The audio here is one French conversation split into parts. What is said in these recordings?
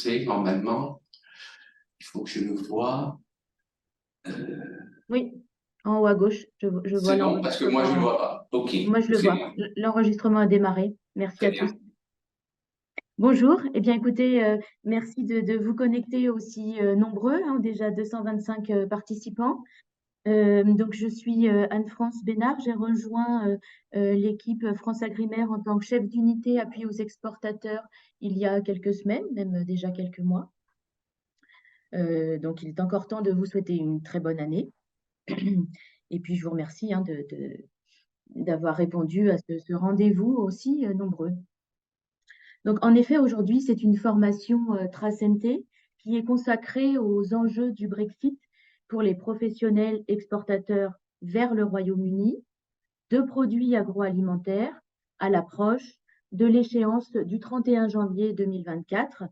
commencer normalement. Il faut que je le voie. Oui, en haut à gauche, je vois C'est bon, parce que moi, je ne le vois pas. OK. Moi, je le C'est vois. bon. L'enregistrement a démarré. Merci Très à bien. tous. Bonjour. Eh bien, écoutez, merci de vous connecter aussi nombreux, hein, déjà 225 participants. Donc, je suis Anne-France Bénard. J'ai rejoint l'équipe France Agrimaire en tant que chef d'unité appui aux exportateurs il y a quelques semaines, même déjà quelques mois. Donc, il est encore temps de vous souhaiter une très bonne année. Et puis, je vous remercie hein, d'avoir répondu à ce rendez-vous aussi nombreux. Donc, en effet, aujourd'hui, c'est une formation Tracente qui est consacrée aux enjeux du Brexit pour les professionnels exportateurs vers le Royaume-Uni de produits agroalimentaires à l'approche de l'échéance du 31 janvier 2024,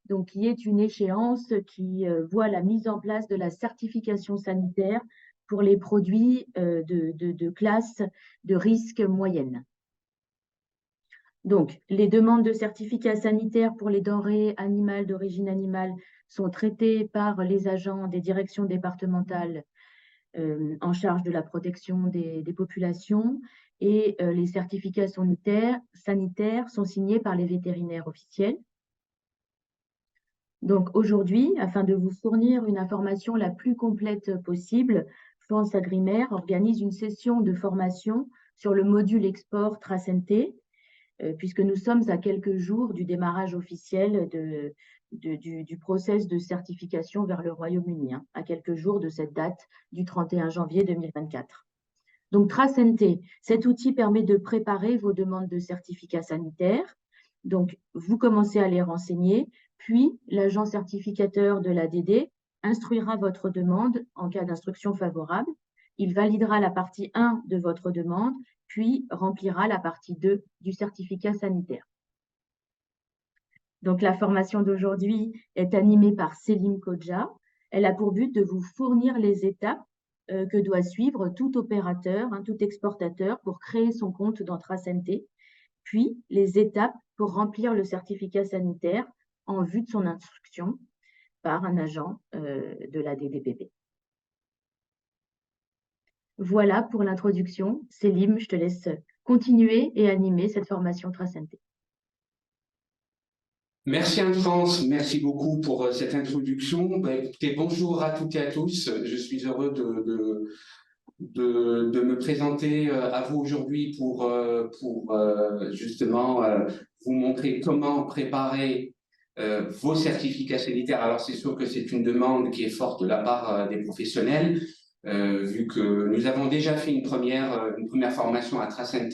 donc qui est une échéance qui voit la mise en place de la certification sanitaire pour les produits de classe de risque moyenne. Donc, les demandes de certificat sanitaire pour les denrées animales d'origine animale sont traitées par les agents des directions départementales en charge de la protection des populations et les certificats sanitaires sont signés par les vétérinaires officiels. Donc aujourd'hui, afin de vous fournir une information la plus complète possible, France Agrimaire organise une session de formation sur le module export Tracente, puisque nous sommes à quelques jours du démarrage officiel du process de certification vers le Royaume-Uni, hein, à quelques jours de cette date du 31 janvier 2024. Donc, Tracente, cet outil permet de préparer vos demandes de certificat sanitaire. Donc, vous commencez à les renseigner, puis l'agent certificateur de l'ADD instruira votre demande en cas d'instruction favorable. Il validera la partie 1 de votre demande, puis remplira la partie 2 du certificat sanitaire. Donc, la formation d'aujourd'hui est animée par Céline Kodja. Elle a pour but de vous fournir les étapes que doit suivre tout opérateur, hein, tout exportateur pour créer son compte dans Tracente, puis les étapes pour remplir le certificat sanitaire en vue de son instruction par un agent de la DDPP. Voilà pour l'introduction. Céline, je te laisse continuer et animer cette formation Tracente. Merci Anne-France, merci beaucoup pour cette introduction. Écoutez, bonjour à toutes et à tous. Je suis heureux de me présenter à vous aujourd'hui pour justement vous montrer comment préparer vos certificats sanitaires. Alors c'est sûr que c'est une demande qui est forte de la part des professionnels, vu que nous avons déjà fait une première formation à Tracente.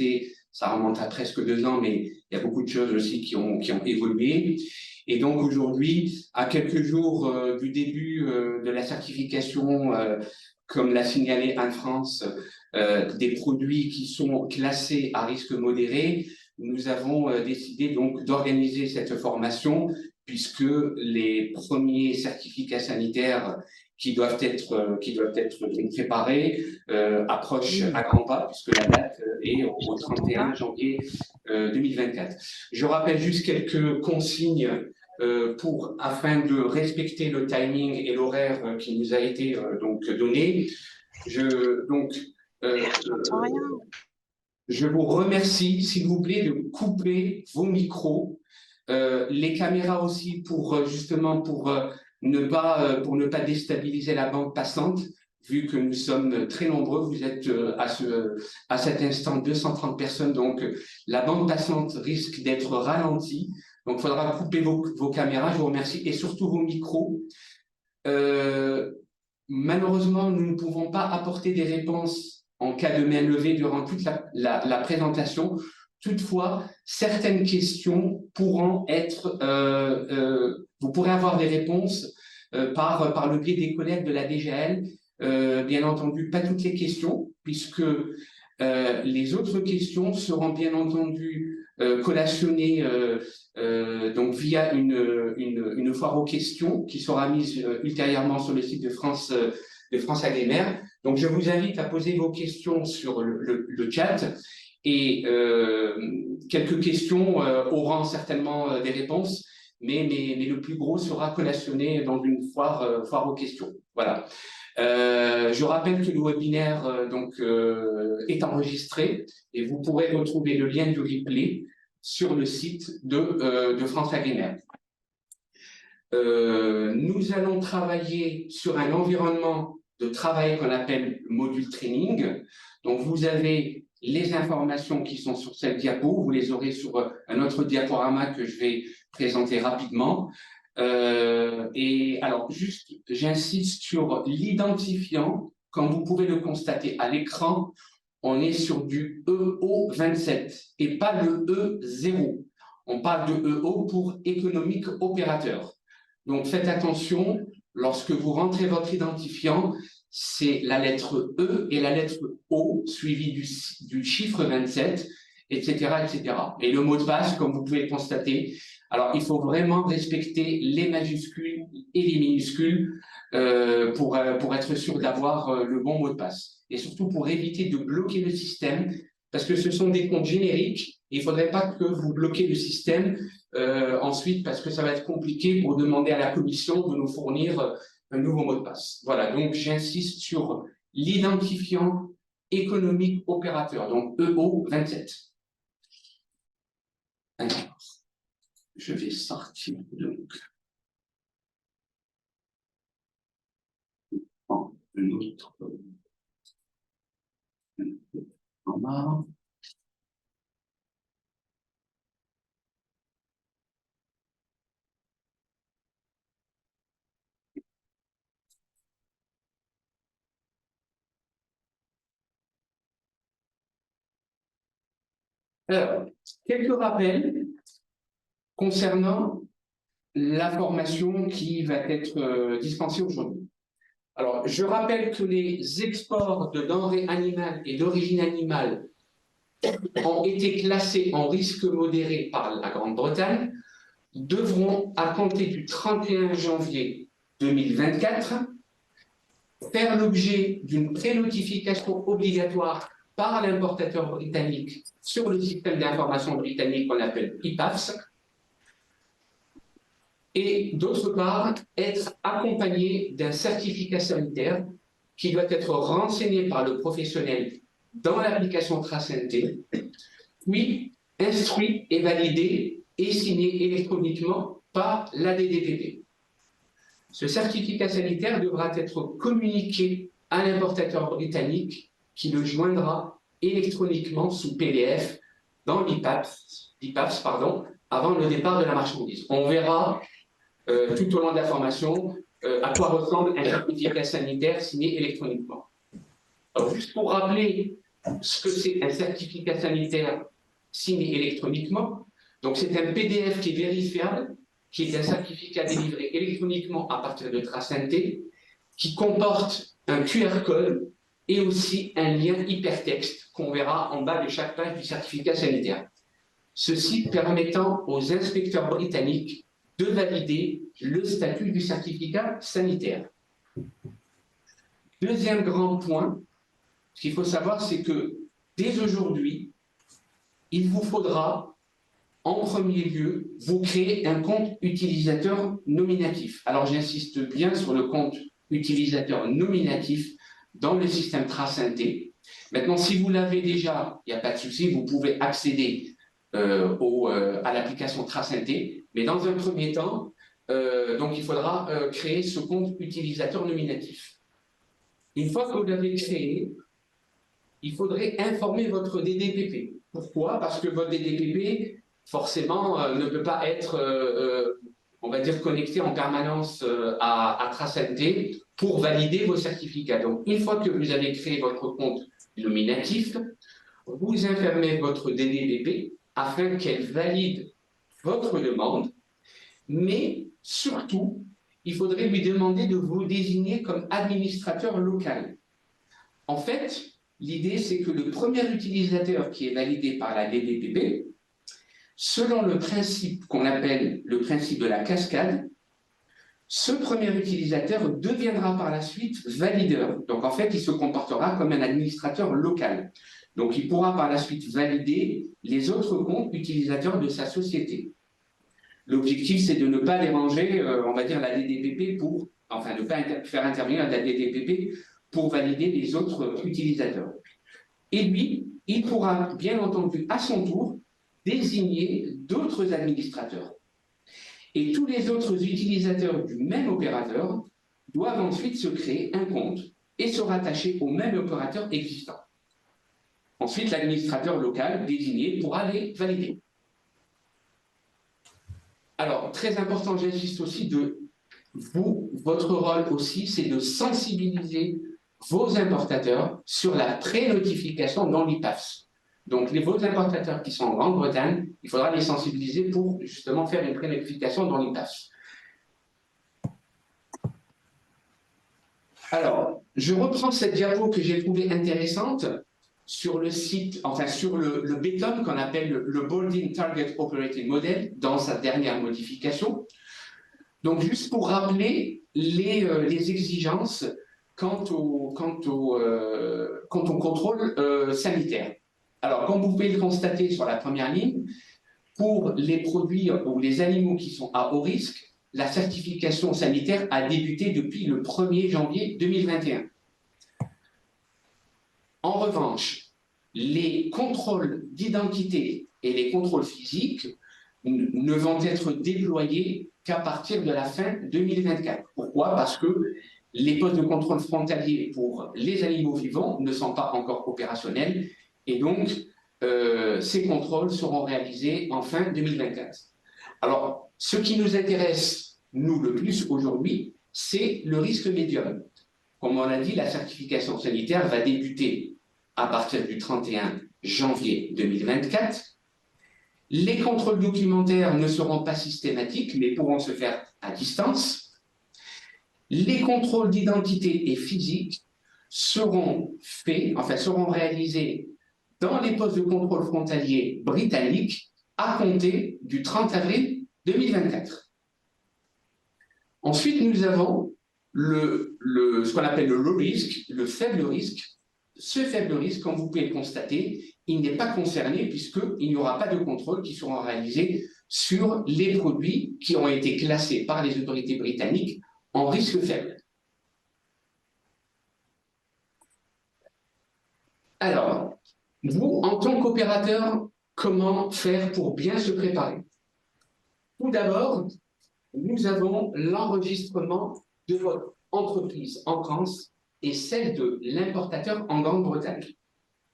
Ça remonte à presque 2 ans, mais il y a beaucoup de choses aussi qui ont évolué. Et donc aujourd'hui, à quelques jours du début de la certification, comme l'a signalé Anne-France, des produits qui sont classés à risque modéré, nous avons décidé donc d'organiser cette formation puisque les premiers certificats sanitaires qui doivent être préparés approchent à grands pas puisque la date est au 31 janvier 2024. Je rappelle juste quelques consignes afin de respecter le timing et l'horaire qui nous a été donc donné. Je vous remercie, s'il vous plaît, de couper vos micros, les caméras aussi pour justement pour ne pas déstabiliser la bande passante, vu que nous sommes très nombreux. Vous êtes à cet instant 230 personnes, donc la bande passante risque d'être ralentie. Donc, il faudra couper vos caméras. Je vous remercie et surtout vos micros. Malheureusement, nous ne pouvons pas apporter des réponses en cas de main levée durant toute la présentation. Toutefois, certaines questions pourront être, vous pourrez avoir des réponses par le biais des collègues de la DGAL. Bien entendu, pas toutes les questions, puisque les autres questions seront bien entendu collationnées donc via une foire aux questions qui sera mise ultérieurement sur le site de France Agrimaire. Donc je vous invite à poser vos questions sur le chat et quelques questions auront certainement des réponses. mais le plus gros sera collationné dans une foire aux questions. Voilà. Je rappelle que le webinaire est enregistré et vous pourrez retrouver le lien du replay sur le site de France Agrimer. Nous allons travailler sur un environnement de travail qu'on appelle module training. Donc, vous avez les informations qui sont sur cette diapo, vous les aurez sur un autre diaporama que je vais présenter rapidement. Et alors, juste, j'insiste sur l'identifiant. Comme vous pouvez le constater à l'écran, on est sur du EO27 et pas le E0. On parle de EO pour économique opérateur. Donc, faites attention, lorsque vous rentrez votre identifiant, c'est la lettre E et la lettre O, suivi du chiffre 27, etc., etc. Et le mot de passe, comme vous pouvez le constater, alors il faut vraiment respecter les majuscules et les minuscules pour être sûr d'avoir le bon mot de passe. Et surtout pour éviter de bloquer le système, parce que ce sont des comptes génériques, et il ne faudrait pas que vous bloquez le système ensuite, parce que ça va être compliqué pour demander à la commission de nous fournir un nouveau mot de passe. Voilà, donc j'insiste sur l'identifiant économique opérateur, donc EO27. Alors, je vais sortir donc un autre format. Alors, quelques rappels concernant la formation qui va être dispensée aujourd'hui. Alors, je rappelle que les exports de denrées animales et d'origine animale ont été classés en risque modéré par la Grande-Bretagne, devront, à compter du 31 janvier 2024, faire l'objet d'une pré-notification obligatoire par l'importateur britannique sur le système d'information britannique qu'on appelle IPAFS, et d'autre part, être accompagné d'un certificat sanitaire qui doit être renseigné par le professionnel dans l'application TraceNT, puis instruit et validé et signé électroniquement par l'ADDPP. Ce certificat sanitaire devra être communiqué à l'importateur britannique qui le joindra électroniquement sous PDF dans l'IPAFS, avant le départ de la marchandise. On verra tout au long de la formation à quoi ressemble un certificat sanitaire signé électroniquement. Alors, juste pour rappeler ce que c'est un certificat sanitaire signé électroniquement, donc c'est un PDF qui est vérifiable, qui est un certificat délivré électroniquement à partir de TraceNT, qui comporte un QR code et aussi un lien hypertexte qu'on verra en bas de chaque page du certificat sanitaire. Ceci permettant aux inspecteurs britanniques de valider le statut du certificat sanitaire. Deuxième grand point, ce qu'il faut savoir, c'est que dès aujourd'hui, il vous faudra, en premier lieu, vous créer un compte utilisateur nominatif. Alors, j'insiste bien sur le compte utilisateur nominatif dans le système TraceNT. Maintenant, si vous l'avez déjà, il n'y a pas de souci, vous pouvez accéder à l'application TraceNT. Mais dans un premier temps, donc il faudra créer ce compte utilisateur nominatif. Une fois que vous l'avez créé, il faudrait informer votre DDPP. Pourquoi? Parce que votre DDPP, forcément, ne peut pas être, on va dire, connecté en permanence à TraceNT pour valider vos certificats. Donc, une fois que vous avez créé votre compte nominatif, vous informez votre DDPP afin qu'elle valide votre demande, mais surtout, il faudrait lui demander de vous désigner comme administrateur local. En fait, l'idée, c'est que le premier utilisateur qui est validé par la DDPP, selon le principe qu'on appelle le principe de la cascade, ce premier utilisateur deviendra par la suite valideur. Donc, en fait, il se comportera comme un administrateur local. Donc, il pourra par la suite valider les autres comptes utilisateurs de sa société. L'objectif, c'est de ne pas déranger, on va dire, la DDPP enfin, ne pas faire intervenir la DDPP pour valider les autres utilisateurs. Et lui, il pourra, bien entendu, à son tour, désigner d'autres administrateurs. Et tous les autres utilisateurs du même opérateur doivent ensuite se créer un compte et se rattacher au même opérateur existant. Ensuite, l'administrateur local désigné pourra les valider. Alors, très important, j'insiste aussi, votre rôle aussi, c'est de sensibiliser vos importateurs sur la pré-notification dans l'IPAFS. Donc, vos importateurs qui sont en Grande-Bretagne, il faudra les sensibiliser pour justement faire une pré-notification dans l'IPAFS. Alors, je reprends cette diapo que j'ai trouvée intéressante sur le site, enfin sur le BTOM qu'on appelle le Bolding Target Operating Model dans sa dernière modification. Donc, juste pour rappeler les exigences quant au contrôle sanitaire. Alors, comme vous pouvez le constater sur la première ligne, pour les produits ou les animaux qui sont à haut risque, la certification sanitaire a débuté depuis le 1er janvier 2021. En revanche, les contrôles d'identité et les contrôles physiques ne vont être déployés qu'à partir de la fin 2024. Pourquoi? Parce que les postes de contrôle frontalier pour les animaux vivants ne sont pas encore opérationnels et donc ces contrôles seront réalisés en fin 2024. Alors, ce qui nous intéresse, nous, le plus aujourd'hui, c'est le risque médium. Comme on l'a dit, la certification sanitaire va débuter à partir du 31 janvier 2024. Les contrôles documentaires ne seront pas systématiques, mais pourront se faire à distance. Les contrôles d'identité et physique seront réalisés dans les postes de contrôle frontalier britanniques à compter du 30 avril 2024. Ensuite, nous avons ce qu'on appelle le low risk, le faible risque. Ce faible risque, comme vous pouvez le constater, il n'est pas concerné puisqu'il n'y aura pas de contrôle qui seront réalisés sur les produits qui ont été classés par les autorités britanniques en risque faible. Alors, vous, en tant qu'opérateur, comment faire pour bien se préparer? Tout d'abord, nous avons l'enregistrement de votre entreprise en France et celle de l'importateur en Grande-Bretagne.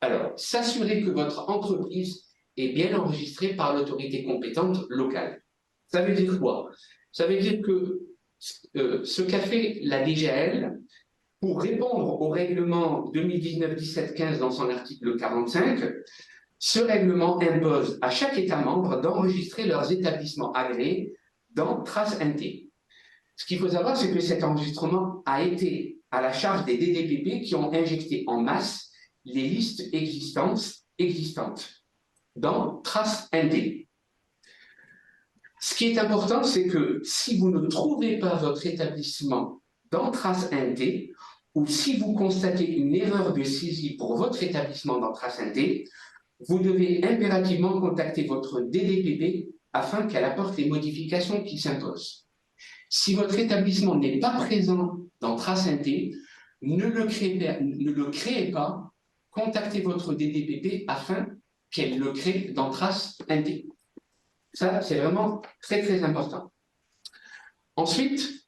Alors, s'assurer que votre entreprise est bien enregistrée par l'autorité compétente locale. Ça veut dire quoi? Ça veut dire que ce qu'a fait la DGAL, pour répondre au règlement 2019-17-15 dans son article 45, ce règlement impose à chaque État membre d'enregistrer leurs établissements agréés dans TraceNT. Ce qu'il faut savoir, c'est que cet enregistrement a été à la charge des DDPP qui ont injecté en masse les listes existantes dans TraceNT. Ce qui est important, c'est que si vous ne trouvez pas votre établissement dans TraceNT, ou si vous constatez une erreur de saisie pour votre établissement dans TraceNT, vous devez impérativement contacter votre DDPP afin qu'elle apporte les modifications qui s'imposent. Si votre établissement n'est pas présent dans TraceNT, ne le créez pas, contactez votre DDPP afin qu'elle le crée dans TraceNT. Ça, c'est vraiment très, très important. Ensuite,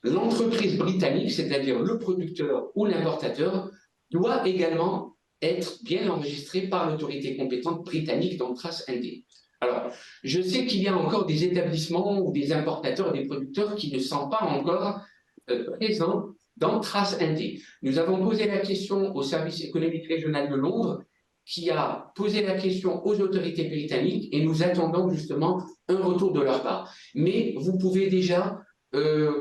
l'entreprise britannique, c'est-à-dire le producteur ou l'importateur, doit également être bien enregistré par l'autorité compétente britannique dans TraceNT. Alors, je sais qu'il y a encore des établissements ou des importateurs et des producteurs qui ne sont pas encore présents dans TraceNT. Nous avons posé la question au service économique régional de Londres, qui a posé la question aux autorités britanniques et nous attendons justement un retour de leur part. Mais vous pouvez déjà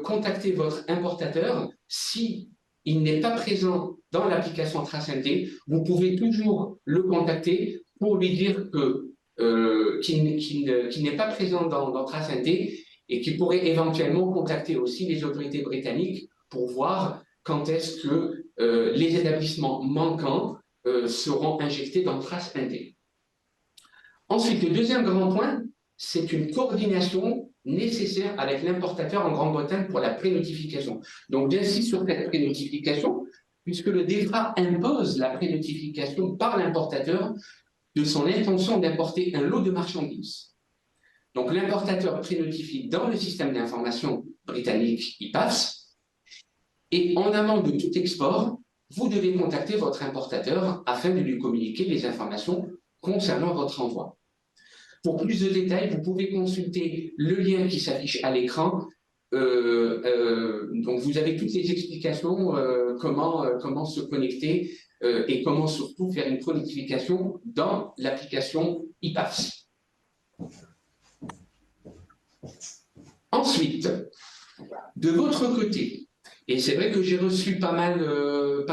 contacter votre importateur. Si il n'est pas présent dans l'application TraceNT, vous pouvez toujours le contacter pour lui dire qu'il n'est pas présent dans TraceNT et qu'il pourrait éventuellement contacter aussi les autorités britanniques pour voir quand est-ce que les établissements manquants seront injectés dans TraceNT. Ensuite, le deuxième grand point, c'est une coordination nécessaire avec l'importateur en Grande-Bretagne pour la prénotification. Donc, j'insiste sur cette prénotification, puisque le DEFRA impose la prénotification par l'importateur de son intention d'importer un lot de marchandises. Donc, l'importateur prénotifie dans le système d'information britannique IPAS, et en amont de tout export, vous devez contacter votre importateur afin de lui communiquer les informations concernant votre envoi. Pour plus de détails, vous pouvez consulter le lien qui s'affiche à l'écran. Donc, vous avez toutes les explications comment se connecter et comment surtout faire une prénotification dans l'application IPAS. Ensuite, de votre côté, et c'est vrai que j'ai reçu pas mal de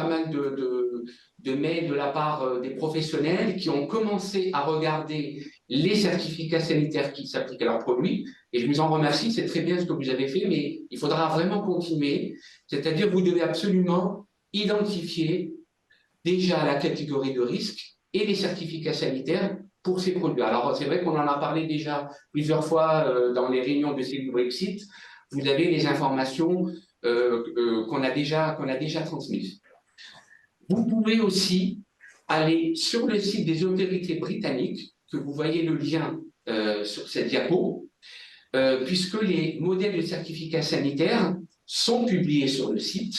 mails de la part des professionnels qui ont commencé à regarder les certificats sanitaires qui s'appliquent à leurs produits, et je vous en remercie, c'est très bien ce que vous avez fait, mais il faudra vraiment continuer, c'est-à-dire vous devez absolument identifier déjà la catégorie de risque et les certificats sanitaires pour ces produits. Alors c'est vrai qu'on en a parlé déjà plusieurs fois dans les réunions de cellules Brexit, vous avez les informations qu'on a déjà transmises. Vous pouvez aussi aller sur le site des autorités britanniques, que vous voyez le lien sur cette diapo, puisque les modèles de certificats sanitaires sont publiés sur le site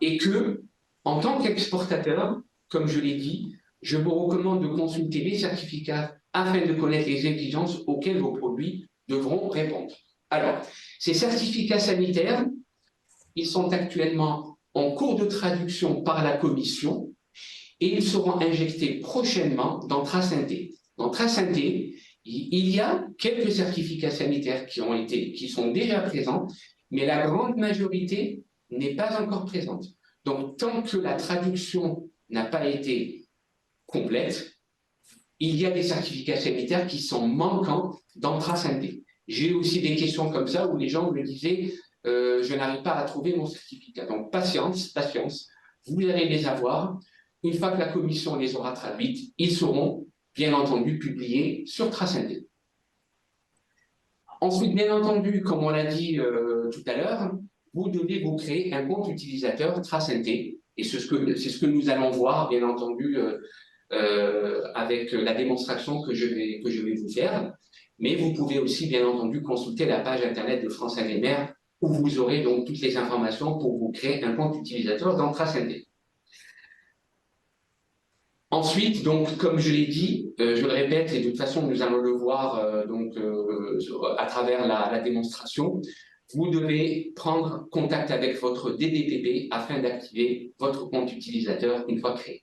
et que, en tant qu'exportateur, comme je l'ai dit, je vous recommande de consulter les certificats afin de connaître les exigences auxquelles vos produits devront répondre. Alors, ces certificats sanitaires, ils sont actuellement en cours de traduction par la Commission et ils seront injectés prochainement dans TraceINT. Dans TraceINT, il y a quelques certificats sanitaires qui sont déjà présents, mais la grande majorité n'est pas encore présente. Donc, tant que la traduction n'a pas été complète, il y a des certificats sanitaires qui sont manquants dans TraceINT. J'ai aussi des questions comme ça où les gens me disaient je n'arrive pas à trouver mon certificat. Donc, patience, vous allez les avoir. Une fois que la commission les aura traduites, ils seront, bien entendu, publiés sur TraceINT. Ensuite, bien entendu, comme on l'a dit tout à l'heure, vous devez vous créer un compte utilisateur TraceINT. Et c'est ce que nous allons voir, bien entendu, avec la démonstration que je vais vous faire. Mais vous pouvez aussi, bien entendu, consulter la page Internet de France Agrimaire où vous aurez donc toutes les informations pour vous créer un compte utilisateur dans TraceINT. Ensuite, donc, comme je l'ai dit, je le répète, et de toute façon, nous allons le voir à travers la démonstration, vous devez prendre contact avec votre DDPP afin d'activer votre compte utilisateur une fois créé.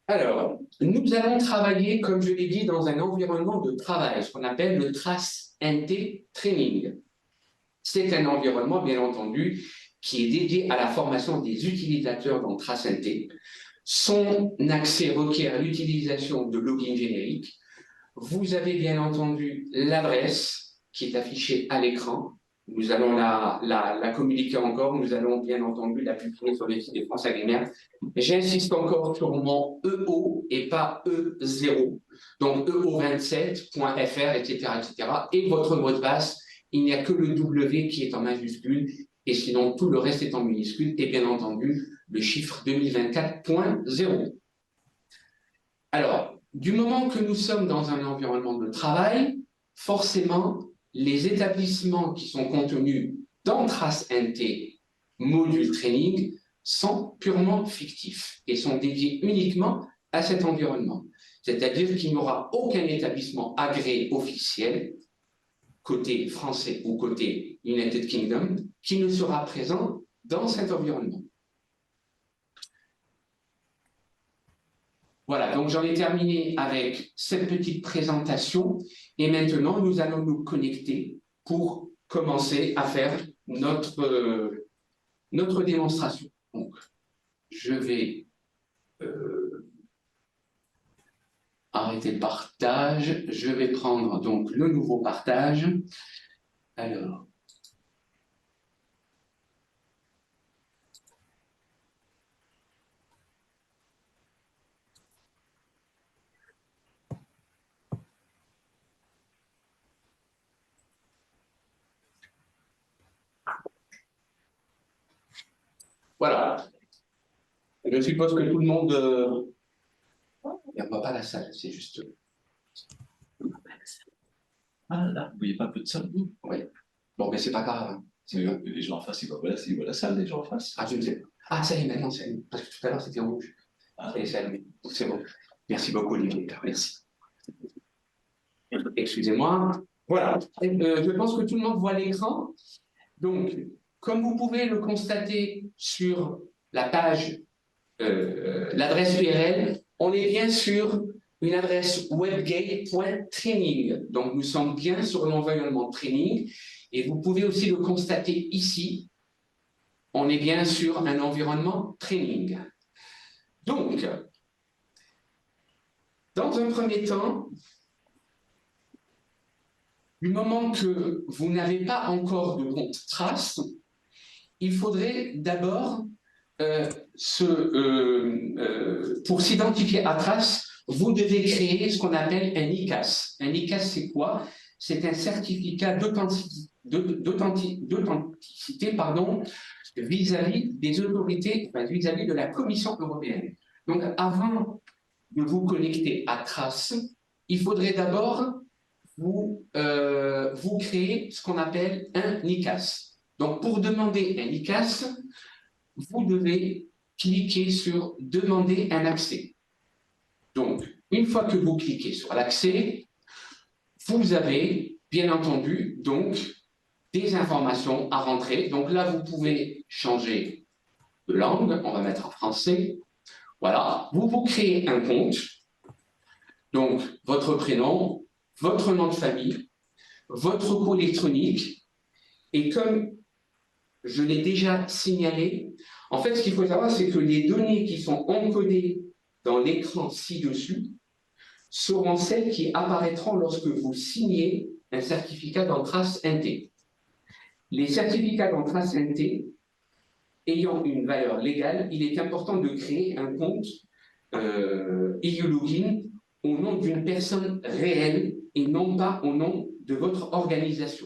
Alors, nous allons travailler, comme je l'ai dit, dans un environnement de travail, ce qu'on appelle le TraceINT Training. C'est un environnement, bien entendu, qui est dédié à la formation des utilisateurs dans TraceINT. Son accès requiert l'utilisation de logins génériques. Vous avez bien entendu l'adresse qui est affichée à l'écran. Nous allons la communiquer encore. Nous allons bien entendu la publier sur le site de France Agrimaire. J'insiste encore sur mon EO et pas E0. Donc EO27.fr, etc., etc. Et votre mot de passe, il n'y a que le W qui est en majuscule et sinon tout le reste est en minuscule et bien entendu le chiffre 2024.0. Alors, du moment que nous sommes dans un environnement de travail, forcément, les établissements qui sont contenus dans TraceINT module training sont purement fictifs et sont dédiés uniquement à cet environnement. C'est-à-dire qu'il n'y aura aucun établissement agréé officiel, côté français ou côté United Kingdom, qui ne sera présent dans cet environnement. Voilà, donc j'en ai terminé avec cette petite présentation et maintenant nous allons nous connecter pour commencer à faire notre démonstration. Donc, je vais arrêter le partage, je vais prendre donc le nouveau partage. Alors, Voilà. Je suppose que tout le monde... on ne voit pas la salle, c'est juste... Ah là, vous voyez pas un peu de salle? Oui. Bon, mais c'est pas grave. Hein. Les gens en face, ils voient la salle, les gens en face. Ah, je ne sais pas. Ah, ça y est, maintenant, c'est allumé. Parce que tout à l'heure, c'était rouge. Ah, ça y est, c'est allumé. C'est bon. Merci beaucoup, Olivier. Merci. Excusez-moi. Voilà. Je pense que tout le monde voit l'écran. Donc, comme vous pouvez le constater sur la page, l'adresse URL, on est bien sur une adresse webgate.training. Donc, nous sommes bien sur l'environnement training. Et vous pouvez aussi le constater ici. On est bien sur un environnement training. Donc, dans un premier temps, du moment que vous n'avez pas encore de compte Trace, il faudrait d'abord, pour s'identifier à Trace, vous devez créer ce qu'on appelle un ICAS. Un ICAS, c'est quoi? C'est un certificat d'authenticité vis-à-vis des autorités, vis-à-vis de la Commission européenne. Donc, avant de vous connecter à Trace, il faudrait d'abord vous créer ce qu'on appelle un ICAS. Donc, pour demander un ICAS, vous devez cliquer sur « Demander un accès ». Donc, une fois que vous cliquez sur l'accès, vous avez, bien entendu, donc, des informations à rentrer. Donc là, vous pouvez changer de langue. On va mettre en français. Voilà. Vous créez un compte. Donc, votre prénom, votre nom de famille, votre courrier électronique. Et comme je l'ai déjà signalé, en fait, ce qu'il faut savoir, c'est que les données qui sont encodées dans l'écran ci-dessus seront celles qui apparaîtront lorsque vous signez un certificat d'Entrace NT. Les certificats d'Entrace NT ayant une valeur légale, il est important de créer un compte EU-Login au nom d'une personne réelle et non pas au nom de votre organisation.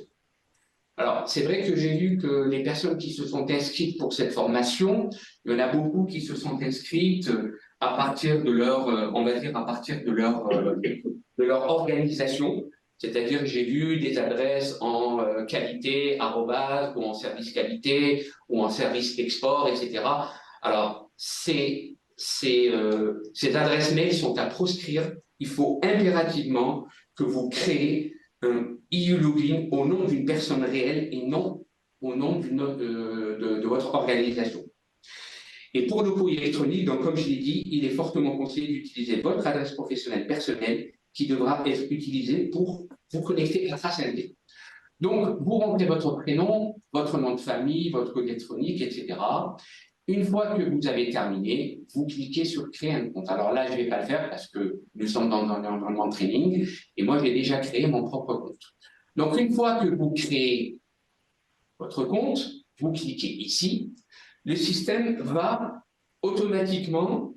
Alors, c'est vrai que j'ai vu que les personnes qui se sont inscrites pour cette formation, il y en a beaucoup qui se sont inscrites à partir de leur, on va dire, à partir de leur organisation. C'est-à-dire que j'ai vu des adresses en qualité, arrobase, ou en service qualité, ou en service export, etc. Alors, ces adresses mail sont à proscrire. Il faut impérativement que vous créez un EU-Login au nom d'une personne réelle et non au nom de votre organisation. Et pour le courrier électronique, donc, comme je l'ai dit, il est fortement conseillé d'utiliser votre adresse professionnelle personnelle qui devra être utilisée pour vous connecter à Trace NT. Donc, vous rentrez votre prénom, votre nom de famille, votre code électronique, etc. Une fois que vous avez terminé, vous cliquez sur « Créer un compte ». Alors là, je ne vais pas le faire parce que nous sommes dans un environnement de training et moi, j'ai déjà créé mon propre compte. Donc, une fois que vous créez votre compte, vous cliquez ici. Le système va automatiquement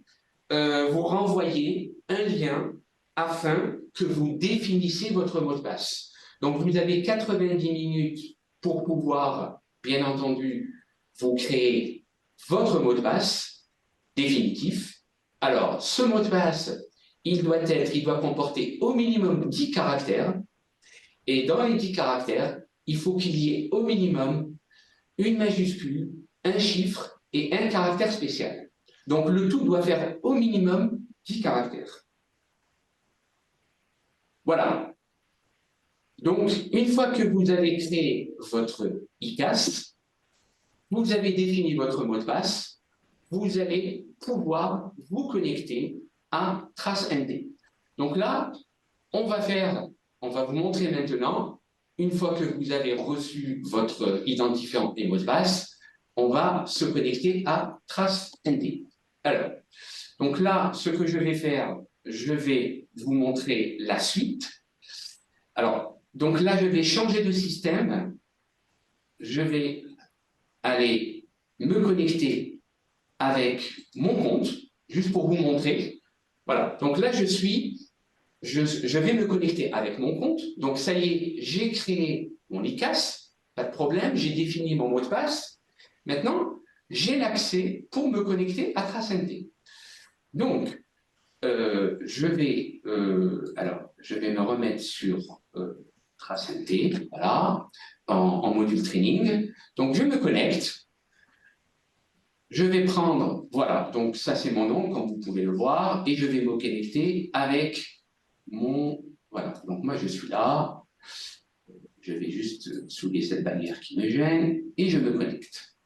vous renvoyer un lien afin que vous définissiez votre mot de passe. Donc, vous avez 90 minutes pour pouvoir, bien entendu, vous créer votre mot de passe définitif. Alors, ce mot de passe, il doit comporter au minimum 10 caractères. Et dans les 10 caractères, il faut qu'il y ait au minimum une majuscule, un chiffre et un caractère spécial. Donc, le tout doit faire au minimum 10 caractères. Voilà. Donc, une fois que vous avez créé votre ICAS, vous avez défini votre mot de passe, vous allez pouvoir vous connecter à Trace NT. Donc là, on va vous montrer maintenant, une fois que vous avez reçu votre identifiant et mot de passe, on va se connecter à Trace NT. Alors, donc là, ce que je vais faire, je vais vous montrer la suite. Alors, donc là, je vais changer de système. Je vais aller me connecter avec mon compte, juste pour vous montrer. Voilà, donc là, je vais me connecter avec mon compte. Donc, ça y est, j'ai créé mon ICAS, pas de problème, j'ai défini mon mot de passe. Maintenant, j'ai l'accès pour me connecter à TraceNT. Donc, je vais me remettre sur TraceNT, voilà, en module training. Donc, je me connecte. Je vais prendre, voilà, donc ça c'est mon nom, comme vous pouvez le voir, et je vais me connecter avec mon, voilà, donc moi je suis là, je vais juste soulever cette barrière qui me gêne, et je me connecte.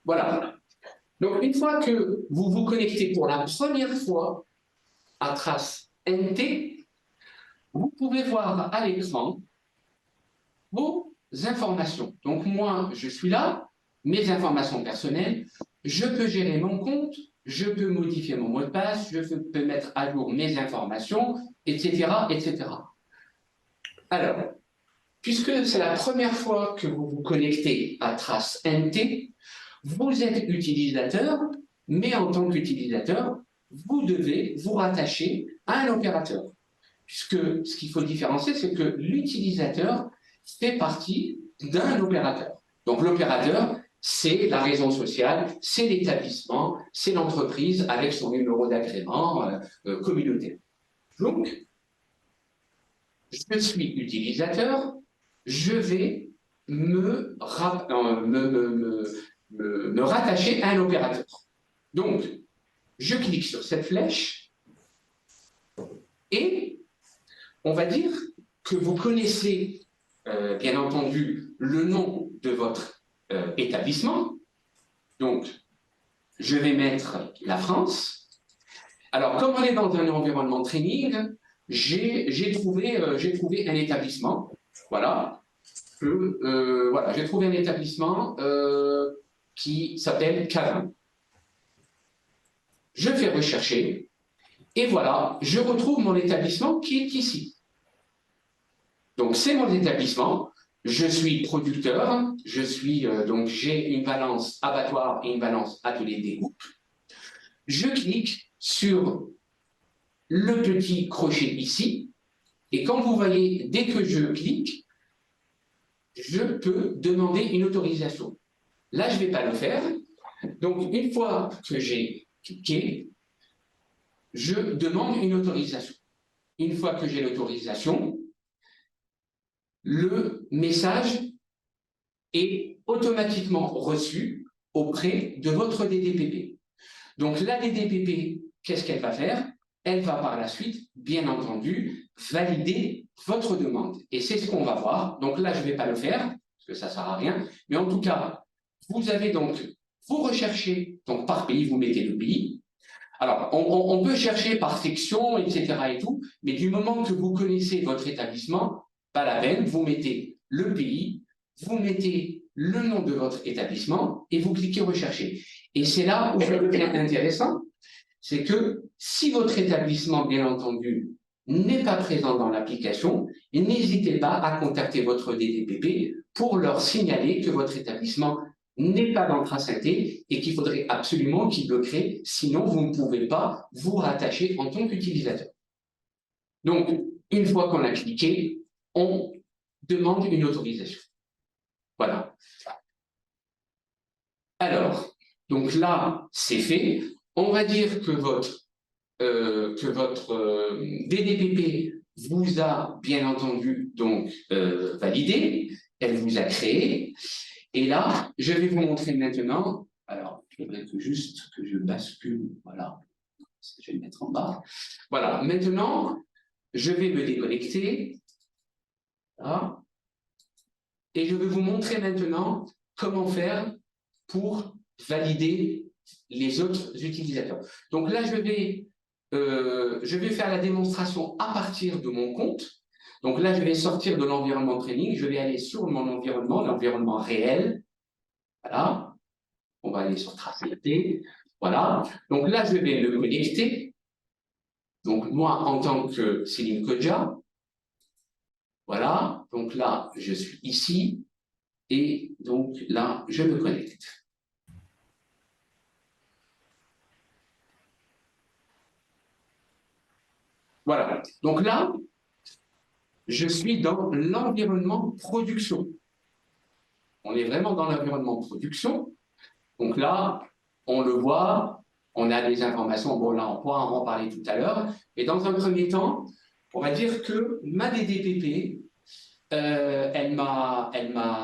Voilà. Donc une fois que vous vous connectez pour la première fois à TraceNT, vous pouvez voir à l'écran vos informations. Donc moi, je suis là, mes informations personnelles, je peux gérer mon compte, je peux modifier mon mot de passe, je peux mettre à jour mes informations, etc., etc. Alors, puisque c'est la première fois que vous vous connectez à TraceNT, vous êtes utilisateur, mais en tant qu'utilisateur, vous devez vous rattacher à un opérateur. Puisque ce qu'il faut différencier, c'est que l'utilisateur fait partie d'un opérateur. Donc l'opérateur, c'est la raison sociale, c'est l'établissement, c'est l'entreprise avec son numéro d'agrément communautaire. Donc, je suis utilisateur, je vais me rattacher à un opérateur. Donc, je clique sur cette flèche et on va dire que vous connaissez, bien entendu, le nom de votre établissement. Donc, je vais mettre la France. Alors, comme on est dans un environnement training, j'ai trouvé un établissement. Voilà. Voilà, j'ai trouvé un établissement qui s'appelle Cavin. Je fais rechercher et voilà, je retrouve mon établissement qui est ici. Donc, c'est mon établissement. Je suis producteur. Donc, j'ai une balance abattoir et une balance atelier découpe. Je clique sur le petit crochet ici. Et comme vous voyez, dès que je clique, je peux demander une autorisation. Là, je ne vais pas le faire. Donc, une fois que j'ai cliqué, je demande une autorisation. Une fois que j'ai l'autorisation, le message est automatiquement reçu auprès de votre DDPP. Donc la DDPP, qu'est-ce qu'elle va faire? Elle va par la suite, bien entendu, valider votre demande. Et c'est ce qu'on va voir. Donc là, je ne vais pas le faire, parce que ça ne sert à rien. Mais en tout cas, vous avez donc, vous recherchez, donc par pays, vous mettez le pays. Alors, on peut chercher par section, etc. et tout, mais du moment que vous connaissez votre établissement, pas la peine, vous mettez le pays, vous mettez le nom de votre établissement et vous cliquez rechercher. Et c'est là où ça devient intéressant, c'est que si votre établissement, bien entendu, n'est pas présent dans l'application, n'hésitez pas à contacter votre DDPP pour leur signaler que votre établissement n'est pas dans TraceNT et qu'il faudrait absolument qu'il le crée, sinon vous ne pouvez pas vous rattacher en tant qu'utilisateur. Donc, une fois qu'on a cliqué, on demande une autorisation. Voilà. Alors, donc là, c'est fait. On va dire que votre DDPP vous a bien entendu donc validé, elle vous a créé. Et là, je vais vous montrer maintenant. Alors, il faudrait juste que je bascule. Voilà. Je vais le mettre en bas. Voilà. Maintenant, je vais me déconnecter. Voilà. Et je vais vous montrer maintenant comment faire pour valider les autres utilisateurs. Donc là, je vais faire la démonstration à partir de mon compte. Donc là, je vais sortir de l'environnement training, je vais aller sur mon environnement, l'environnement réel. Voilà. On va aller sur TraceNT. Voilà. Donc là, je vais me connecter. Donc moi, en tant que Céline Kodja. Voilà. Donc là, je suis ici. Et donc là, je me connecte. Voilà. Donc là, je suis dans l'environnement production. on est vraiment dans l'environnement de production. Donc là, on le voit, on a des informations, bon là on pourra en reparler tout à l'heure, mais dans un premier temps, on va dire que ma DDPP, elle m'a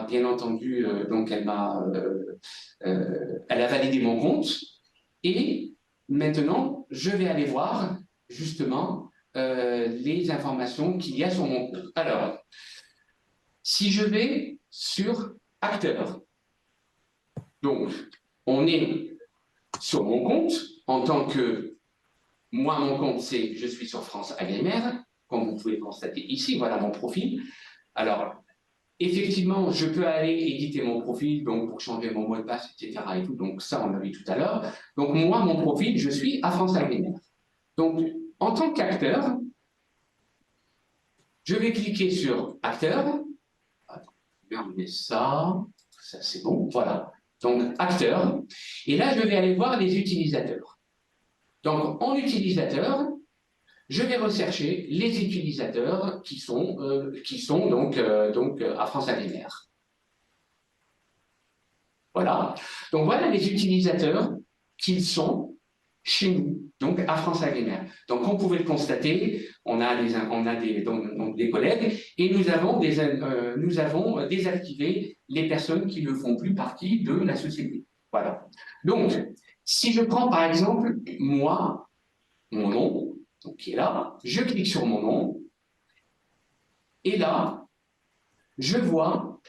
bien entendu, donc elle a validé mon compte, et maintenant, je vais aller voir justement les informations qu'il y a sur mon compte. Alors, si je vais sur Acteur, donc on est sur mon compte en tant que, moi mon compte c'est, je suis sur France Agrimaire, comme vous pouvez constater ici, voilà mon profil. Alors, effectivement, je peux aller éditer mon profil, donc pour changer mon mot de passe, etc. et tout, donc ça on l'a vu tout à l'heure. Donc moi, mon profil, je suis à France Agrimaire. Donc, en tant qu'acteur, je vais cliquer sur Acteur. Je vais enlever ça c'est bon, voilà. Donc, Acteur. Et là, je vais aller voir les utilisateurs. Donc, en utilisateur, je vais rechercher les utilisateurs qui sont donc à France Agrimaire. Voilà. Donc, voilà les utilisateurs qu'ils sont chez nous, donc à France Agrimaire. Donc, on pouvait le constater, on a des collègues et nous avons désactivé les personnes qui ne font plus partie de la société. Voilà. Donc, si je prends par exemple, moi, mon nom, donc qui est là, je clique sur mon nom, et là, je vois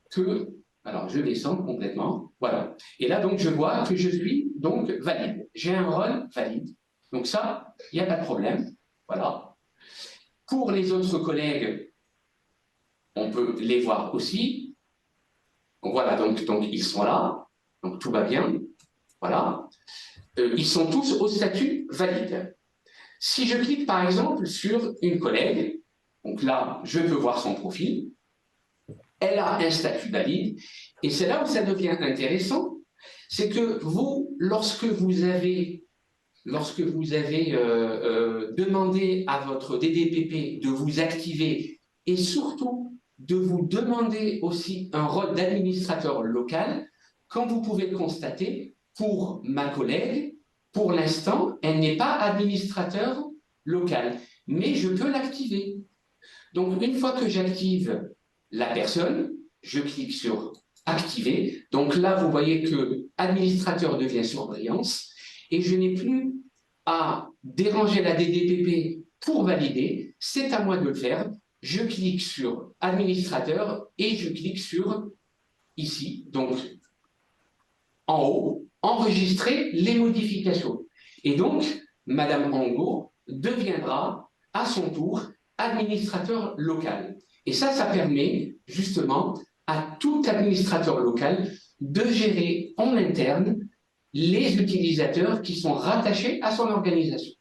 que, alors je descends complètement, voilà, et là donc je vois que je suis donc valide, j'ai un rôle valide, donc ça, il n'y a pas de problème, voilà. Pour les autres collègues, on peut les voir aussi, donc voilà, donc ils sont là, donc tout va bien, voilà, ils sont tous au statut valide. Si je clique par exemple sur une collègue, donc là, je peux voir son profil, elle a un statut valide, et c'est là où ça devient intéressant, c'est que vous, lorsque vous avez demandé à votre DDPP de vous activer, et surtout de vous demander aussi un rôle d'administrateur local, comme vous pouvez le constater, pour ma collègue, pour l'instant, elle n'est pas administrateur local, mais je peux l'activer. Donc, une fois que j'active la personne, je clique sur « Activer ». Donc là, vous voyez que « Administrateur » devient surbrillance et je n'ai plus à déranger la DDPP pour valider. C'est à moi de le faire. Je clique sur « Administrateur » et je clique sur ici, donc en haut, « Enregistrer les modifications ». Et donc, Madame Angot deviendra à son tour administrateur local. Et ça permet justement à tout administrateur local de gérer en interne les utilisateurs qui sont rattachés à son organisation.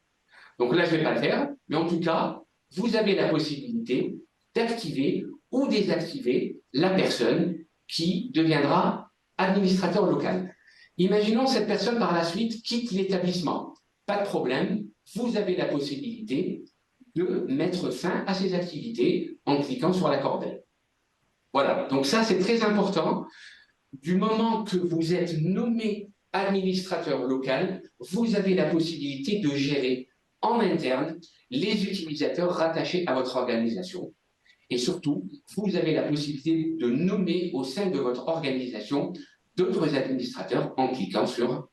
Donc là, je ne vais pas le faire, mais en tout cas, vous avez la possibilité d'activer ou désactiver la personne qui deviendra administrateur local. Imaginons cette personne par la suite quitte l'établissement. Pas de problème, vous avez la possibilité de mettre fin à ces activités en cliquant sur la corbeille. Voilà, donc ça c'est très important. Du moment que vous êtes nommé administrateur local, vous avez la possibilité de gérer en interne les utilisateurs rattachés à votre organisation. Et surtout, vous avez la possibilité de nommer au sein de votre organisation d'autres administrateurs en cliquant sur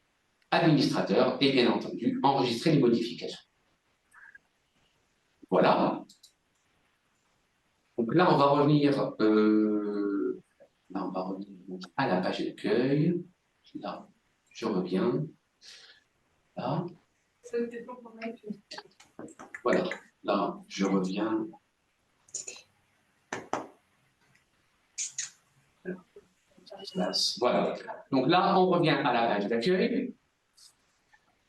administrateur et bien entendu enregistrer les modifications. Voilà. Donc là, on va revenir à la page d'accueil. Là, je reviens. Là. Voilà. Là, je reviens. Voilà. Donc là, on revient à la page d'accueil.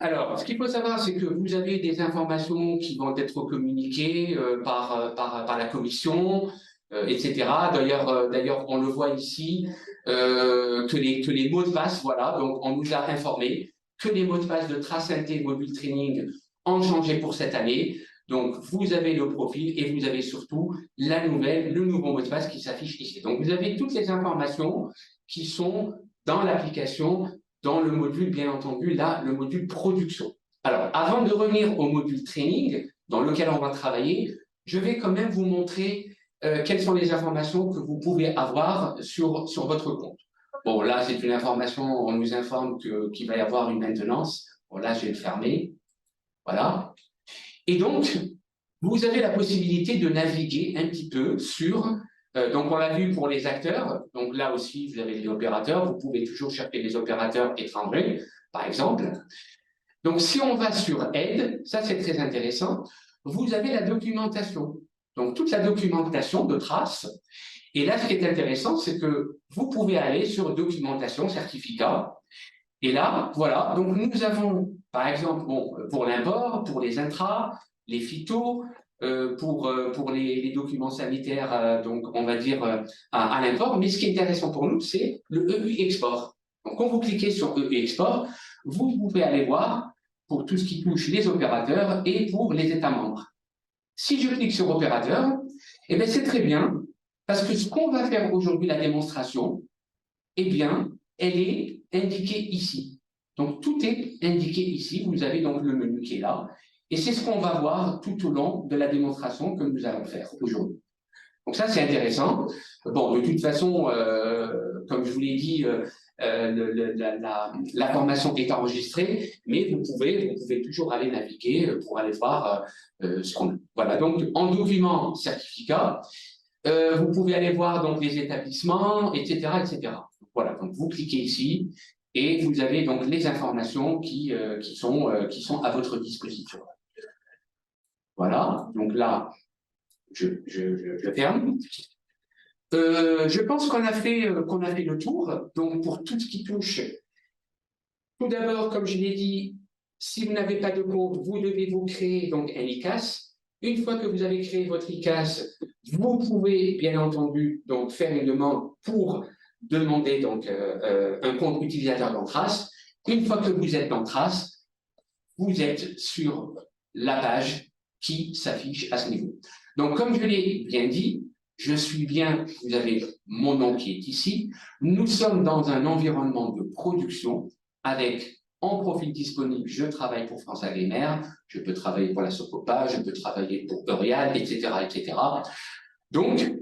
Alors, ce qu'il faut savoir, c'est que vous avez des informations qui vont être communiquées par la commission, etc. D'ailleurs, on le voit ici, que les mots de passe, voilà, donc on nous a informé que les mots de passe de Tracente Mobile Training ont changé pour cette année. Donc, vous avez le profil et vous avez surtout le nouveau mot de passe qui s'affiche ici. Donc, vous avez toutes les informations qui sont dans l'application, dans le module, bien entendu, là, le module production. Alors, avant de revenir au module training, dans lequel on va travailler, je vais quand même vous montrer quelles sont les informations que vous pouvez avoir sur votre compte. Bon, là, c'est une information, on nous informe qu'il va y avoir une maintenance. Bon, là, je vais le fermer. Voilà. Et donc, vous avez la possibilité de naviguer un petit peu sur... donc, on l'a vu pour les acteurs. Donc, là aussi, vous avez les opérateurs. Vous pouvez toujours chercher les opérateurs étrangers, par exemple. Donc, si on va sur Aide, ça, c'est très intéressant. Vous avez la documentation. Donc, toute la documentation de traces. Et là, ce qui est intéressant, c'est que vous pouvez aller sur documentation, certificat. Et là, voilà. Donc, nous avons, par exemple, bon, pour l'import, pour les intras, les phytos, pour les documents sanitaires, donc on va dire à l'import. Mais ce qui est intéressant pour nous, c'est le EU Export. Donc, quand vous cliquez sur EU Export, vous pouvez aller voir pour tout ce qui touche les opérateurs et pour les États membres. Si je clique sur opérateur, eh bien, c'est très bien, parce que ce qu'on va faire aujourd'hui, la démonstration, eh bien, elle est indiquée ici. Donc, tout est indiqué ici. Vous avez donc le menu qui est là. Et c'est ce qu'on va voir tout au long de la démonstration que nous allons faire aujourd'hui. Donc, ça, c'est intéressant. Bon, de toute façon, comme je vous l'ai dit, la formation est enregistrée, mais vous pouvez toujours aller naviguer pour aller voir ce qu'on a. Voilà, donc en document certificat, vous pouvez aller voir donc les établissements, etc., etc. Voilà, donc vous cliquez ici et vous avez donc les informations qui sont à votre disposition. Voilà, donc là, je ferme. Je pense qu'on a fait le tour. Donc, pour tout ce qui touche, tout d'abord, comme je l'ai dit, si vous n'avez pas de compte, vous devez vous créer donc un ICAS. Une fois que vous avez créé votre ICAS, vous pouvez bien entendu donc faire une demande pour demander donc un compte utilisateur dans Trace. Une fois que vous êtes dans Trace, vous êtes sur la page qui s'affiche à ce niveau. Donc, comme je l'ai bien dit, je suis bien, vous avez mon nom qui est ici. Nous sommes dans un environnement de production avec, en profil disponible, je travaille pour France Agrimer, je peux travailler pour la Socopa, je peux travailler pour Eurial, etc., etc. Donc,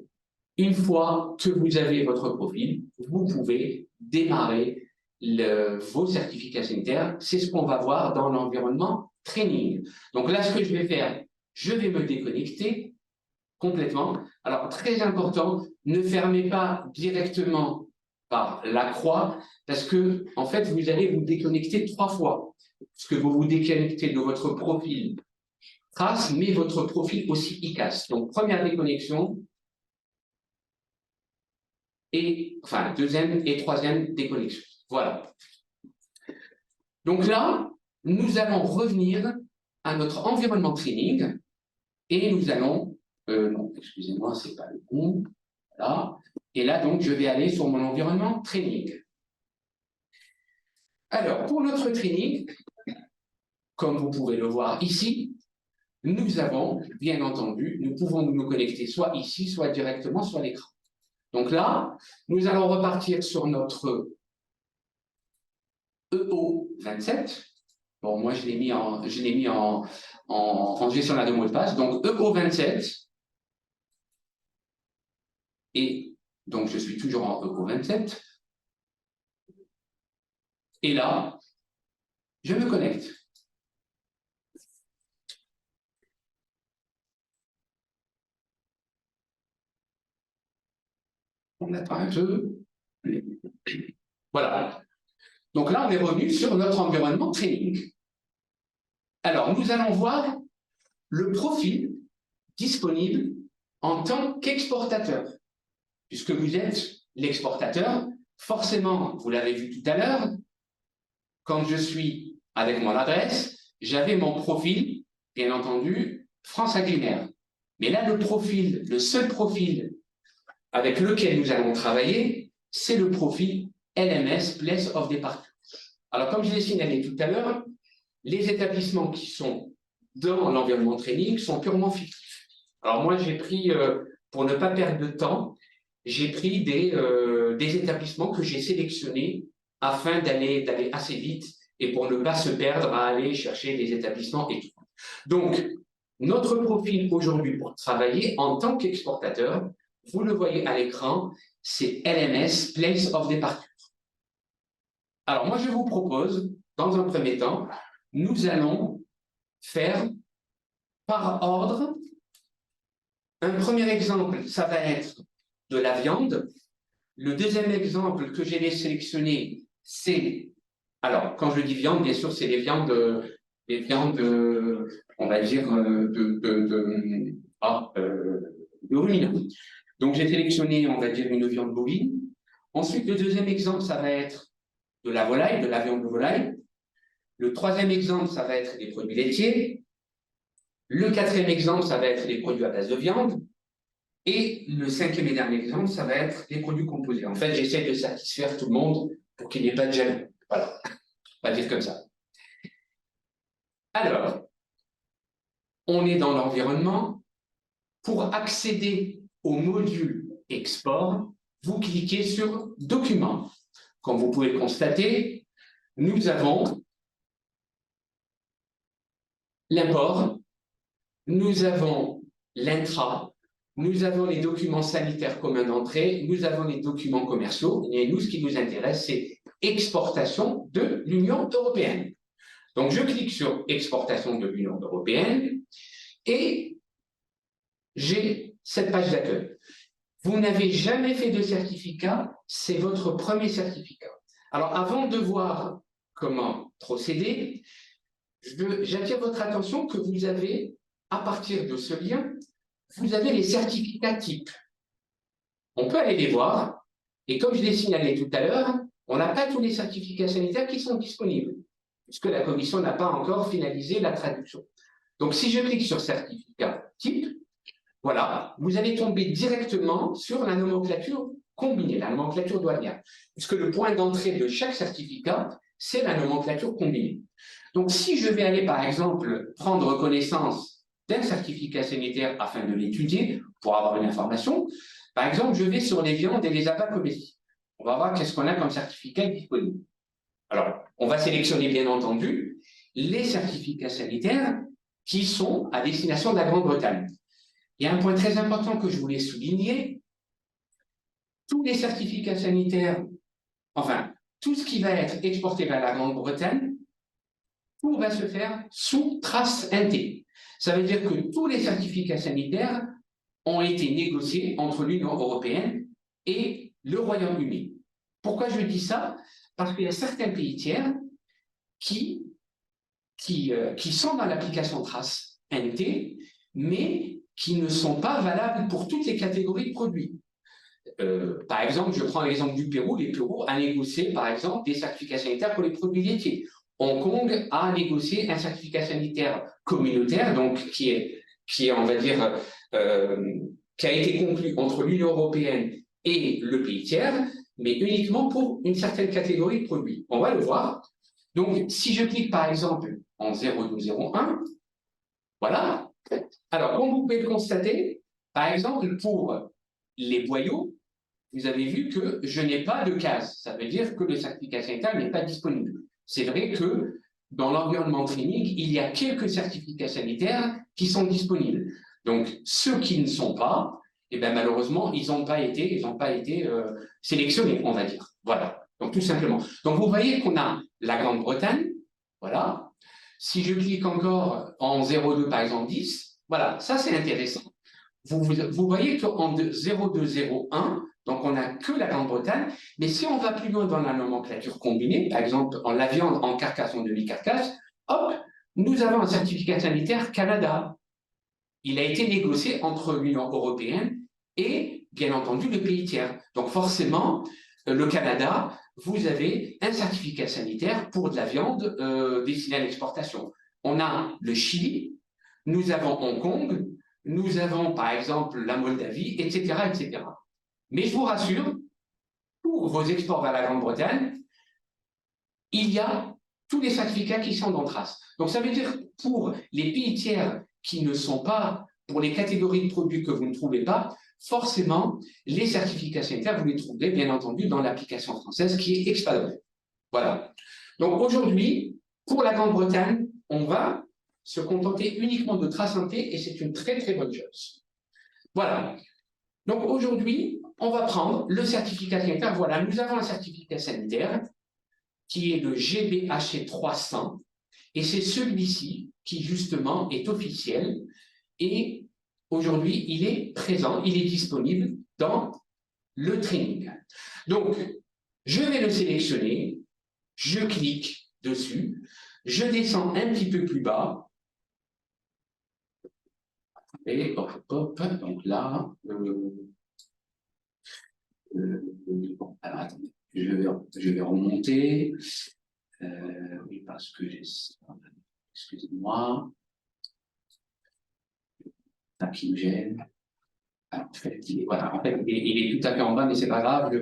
une fois que vous avez votre profil, vous pouvez démarrer vos certificats sanitaires. C'est ce qu'on va voir dans l'environnement training. Donc là, ce que je vais faire, je vais me déconnecter complètement. Alors, très important, ne fermez pas directement par la croix, parce que, en fait, vous allez vous déconnecter 3 fois. Parce que vous vous déconnectez de votre profil Trace, mais votre profil aussi ICAS. Donc, première déconnexion, et, enfin, deuxième et troisième déconnexion. Voilà. Donc là, nous allons revenir à notre environnement training, et nous allons non, excusez-moi, c'est pas le bon. Voilà. Et là, donc, je vais aller sur mon environnement training. Alors, pour notre training, comme vous pouvez le voir ici, nous avons, bien entendu, nous pouvons nous connecter soit ici, soit directement sur l'écran. Donc là, nous allons repartir sur notre EO27. Bon, moi, je l'ai mis en gestionnaire de mot de passe. Donc, EO27. Et donc, je suis toujours en EO27. Et là, je me connecte. On attend un peu. Voilà. Donc là, on est revenu sur notre environnement training. Alors, nous allons voir le profil disponible en tant qu'exportateur. Puisque vous êtes l'exportateur, forcément, vous l'avez vu tout à l'heure, quand je suis avec mon adresse, j'avais mon profil, bien entendu, France Agrimer. Mais là, le seul profil avec lequel nous allons travailler, c'est le profil LMS, Place of Departure. Alors, comme je l'ai signalé tout à l'heure, les établissements qui sont dans l'environnement training sont purement fictifs. Alors moi, j'ai pris, pour ne pas perdre de temps, j'ai pris des établissements que j'ai sélectionnés afin d'aller assez vite et pour ne pas se perdre à aller chercher des établissements et tout. Donc, notre profil aujourd'hui pour travailler en tant qu'exportateur, vous le voyez à l'écran, c'est LMS, Place of Departure. Alors moi, je vous propose, dans un premier temps, nous allons faire par ordre. Un premier exemple, ça va être de la viande. Le deuxième exemple que j'ai sélectionné, c'est, alors quand je dis viande, bien sûr, c'est les viandes, on va dire, de ruminants. Donc j'ai sélectionné, on va dire, une viande bovine. Ensuite, le deuxième exemple, ça va être de la volaille, de la viande de volaille. Le troisième exemple, ça va être des produits laitiers. Le quatrième exemple, ça va être les produits à base de viande. Et le cinquième et dernier exemple, ça va être les produits composés. En fait, j'essaie de satisfaire tout le monde pour qu'il n'y ait pas de jaloux. Voilà, on va dire comme ça. Alors, on est dans l'environnement. Pour accéder au module export, vous cliquez sur Documents. Comme vous pouvez le constater, nous avons l'import, nous avons l'intra, nous avons les documents sanitaires communs d'entrée, nous avons les documents commerciaux, et nous, ce qui nous intéresse, c'est exportation de l'Union européenne. Donc, je clique sur exportation de l'Union européenne et j'ai cette page d'accueil. Vous n'avez jamais fait de certificat, c'est votre premier certificat. Alors, avant de voir comment procéder, j'attire votre attention que vous avez, à partir de ce lien, vous avez les certificats types. On peut aller les voir, et comme je l'ai signalé tout à l'heure, on n'a pas tous les certificats sanitaires qui sont disponibles, puisque la commission n'a pas encore finalisé la traduction. Donc, si je clique sur certificat type, voilà, vous allez tomber directement sur la nomenclature combinée, la nomenclature douanière, puisque le point d'entrée de chaque certificat, c'est la nomenclature combinée. Donc, si je vais aller, par exemple, prendre connaissance d'un certificat sanitaire afin de l'étudier, pour avoir une information, par exemple, je vais sur les viandes et les abats comestibles. On va voir qu'est-ce qu'on a comme certificat disponible. Alors, on va sélectionner, bien entendu, les certificats sanitaires qui sont à destination de la Grande-Bretagne. Il y a un point très important que je voulais souligner. Tous les certificats sanitaires, enfin, tout ce qui va être exporté vers la Grande-Bretagne, tout va se faire sous trace NT. Ça veut dire que tous les certificats sanitaires ont été négociés entre l'Union européenne et le Royaume-Uni. Pourquoi je dis ça? Parce qu'il y a certains pays tiers qui sont dans l'application trace NT, mais qui ne sont pas valables pour toutes les catégories de produits. Par exemple, je prends l'exemple du Pérou. Le Pérou a négocié, par exemple, des certificats sanitaires pour les produits laitiers. Hong Kong a négocié un certificat sanitaire communautaire, donc qui est, on va dire, qui a été conclu entre l'Union européenne et le pays tiers, mais uniquement pour une certaine catégorie de produits. On va le voir. Donc, si je clique, par exemple, en 0201, voilà. Alors, comme vous pouvez le constater, par exemple, pour les boyaux, vous avez vu que je n'ai pas de case. Ça veut dire que le certificat sanitaire n'est pas disponible. C'est vrai que dans l'environnement training, il y a quelques certificats sanitaires qui sont disponibles. Donc, ceux qui ne sont pas, eh bien, malheureusement, ils n'ont pas été sélectionnés, on va dire. Voilà. Donc, tout simplement. Donc, vous voyez qu'on a la Grande-Bretagne. Voilà. Si je clique encore en 02, par exemple, 10, voilà, ça c'est intéressant. Vous voyez qu'en 0201, donc on n'a que la Grande-Bretagne, mais si on va plus loin dans la nomenclature combinée, par exemple en la viande en carcasse, en demi-carcasse, hop, nous avons un certificat sanitaire Canada. Il a été négocié entre l'Union européenne et, bien entendu, le pays tiers. Donc forcément, le Canada, vous avez un certificat sanitaire pour de la viande destinée à l'exportation. On a le Chili, nous avons Hong Kong, nous avons par exemple la Moldavie, etc., etc. Mais je vous rassure, pour vos exports vers la Grande-Bretagne, il y a tous les certificats qui sont dans trace. Donc ça veut dire pour les pays tiers qui ne sont pas, pour les catégories de produits que vous ne trouvez pas, forcément, les certificats sanitaires, vous les trouverez bien entendu dans l'application française qui est Expadon. Voilà. Donc aujourd'hui, pour la Grande-Bretagne, on va se contenter uniquement de Trasanté et c'est une très très bonne chose. Voilà. Donc aujourd'hui, on va prendre le certificat sanitaire. Voilà, nous avons un certificat sanitaire qui est le GBHC 300 et c'est celui-ci qui justement est officiel et aujourd'hui, il est présent, il est disponible dans le training. Donc, je vais le sélectionner, je clique dessus, je descends un petit peu plus bas, et hop, hop, donc là, bon, alors attendez, je vais remonter, oui, parce que j'ai ça, excusez-moi, ça qui me gêne. Alors, en fait, voilà, en fait, il est tout à fait en bas, mais c'est pas grave,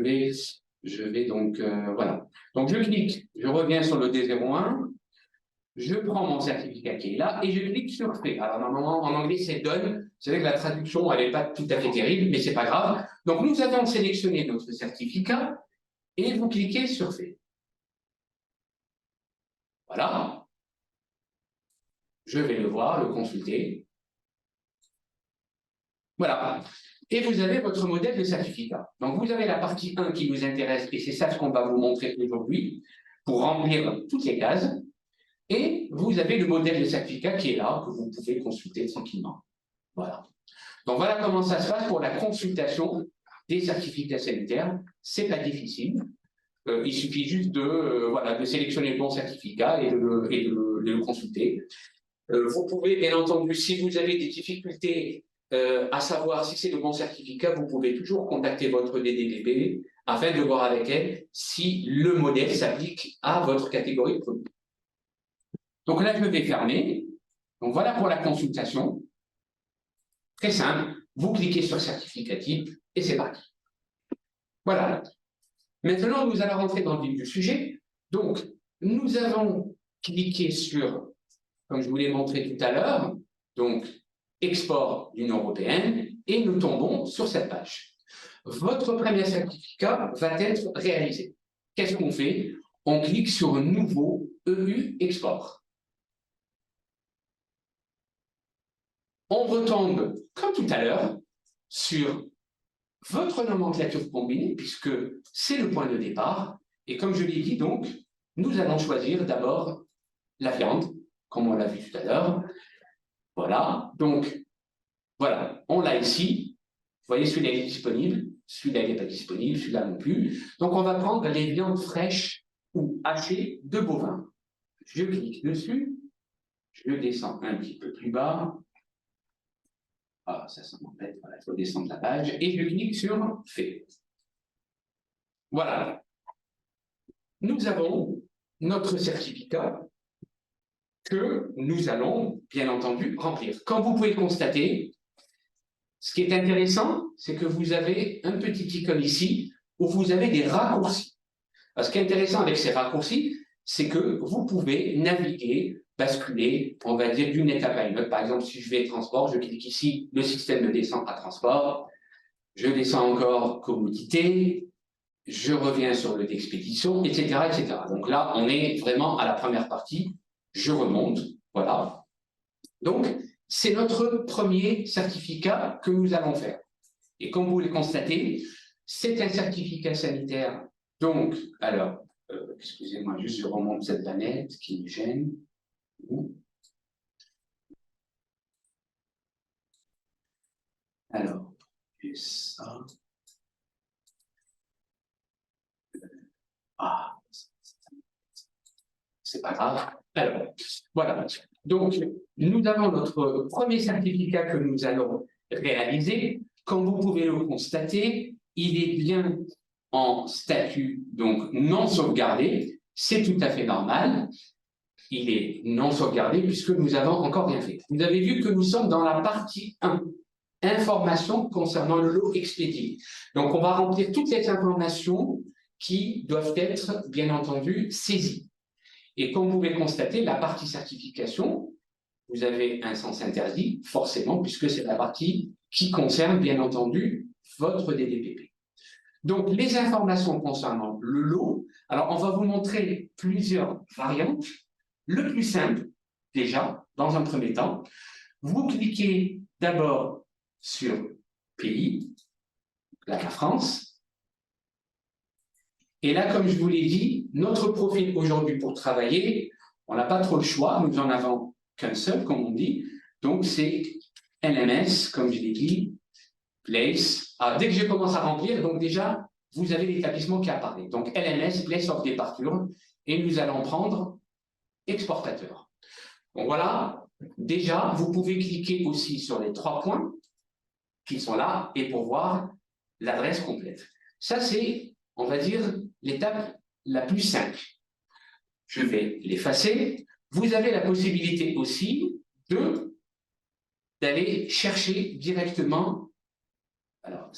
je vais donc, voilà. Donc, je clique, je reviens sur le D01, je prends mon certificat qui est là et je clique sur Fait. Alors, normalement, en anglais, c'est Done. Vous savez que la traduction, elle n'est pas tout à fait terrible, mais c'est pas grave. Donc, nous avons sélectionné notre certificat et vous cliquez sur Fait. Voilà. Je vais le voir, le consulter. Voilà. Et vous avez votre modèle de certificat. Donc, vous avez la partie 1 qui nous intéresse, et c'est ça ce qu'on va vous montrer aujourd'hui, pour remplir toutes les cases. Et vous avez le modèle de certificat qui est là, que vous pouvez consulter tranquillement. Voilà. Donc, voilà comment ça se passe pour la consultation des certificats sanitaires. C'est pas difficile. Il suffit juste de sélectionner le bon certificat et de le consulter. Vous pouvez, bien entendu, si vous avez des difficultés à savoir si c'est le bon certificat, vous pouvez toujours contacter votre DDPP afin de voir avec elle si le modèle s'applique à votre catégorie de produits. Donc là, je vais fermer. Donc voilà pour la consultation. Très simple. Vous cliquez sur certificat type et c'est parti. Voilà. Maintenant, nous allons rentrer dans le vif du sujet. Donc, nous avons cliqué sur, comme je vous l'ai montré tout à l'heure, donc export d'Union européenne, et nous tombons sur cette page. Votre premier certificat va être réalisé. Qu'est-ce qu'on fait? On clique sur Nouveau EU Export. On retombe, comme tout à l'heure, sur votre nomenclature combinée, puisque c'est le point de départ. Et comme je l'ai dit, donc, nous allons choisir d'abord la viande, comme on l'a vu tout à l'heure. Voilà, donc, voilà, on l'a ici. Vous voyez, celui-là est disponible, celui-là n'est pas disponible, celui-là non plus. Donc, on va prendre les viandes fraîches ou hachées de bovins. Je clique dessus, je descends un petit peu plus bas. Ah, ça m'embête, voilà, il faut descendre la page, et je clique sur Fait. Voilà. Nous avons notre certificat que nous allons, bien entendu, remplir. Comme vous pouvez le constater, ce qui est intéressant, c'est que vous avez un petit icône ici où vous avez des raccourcis. Alors, ce qui est intéressant avec ces raccourcis, c'est que vous pouvez naviguer, basculer, on va dire, d'une étape à une autre. Par exemple, si je vais transport, je clique ici, le système de descente à transport. Je descends encore commodité. Je reviens sur le d'expédition, etc., etc. Donc là, on est vraiment à la première partie. Je remonte, voilà. Donc, c'est notre premier certificat que nous allons faire. Et comme vous le constatez, c'est un certificat sanitaire. Donc, alors, excusez-moi, juste je remonte cette banette qui me gêne. Alors, et ça. Ah, c'est pas grave. Alors, voilà. Donc, nous avons notre premier certificat que nous allons réaliser. Comme vous pouvez le constater, il est bien en statut donc non sauvegardé. C'est tout à fait normal. Il est non sauvegardé puisque nous n'avons encore rien fait. Vous avez vu que nous sommes dans la partie 1, informations concernant le lot expédié. Donc, on va remplir toutes les informations qui doivent être, bien entendu, saisies. Et comme vous pouvez constater, la partie certification, vous avez un sens interdit, forcément, puisque c'est la partie qui concerne, bien entendu, votre DDPP. Donc, les informations concernant le lot, alors on va vous montrer plusieurs variantes. Le plus simple, déjà, dans un premier temps, vous cliquez d'abord sur pays, là, la France. Et là, comme je vous l'ai dit, notre profil aujourd'hui pour travailler, on n'a pas trop le choix, nous n'en avons qu'un seul, comme on dit. Donc, c'est LMS, comme je l'ai dit, Place. Alors, dès que je commence à remplir, donc déjà, vous avez l'établissement qui apparaît. Donc, LMS, Place of Departure, et nous allons prendre exportateur. Donc voilà, déjà, vous pouvez cliquer aussi sur les 3 points qui sont là et pour voir l'adresse complète. Ça, c'est, on va dire, l'étape la plus simple. Je vais l'effacer. Vous avez la possibilité aussi d'aller chercher directement alors,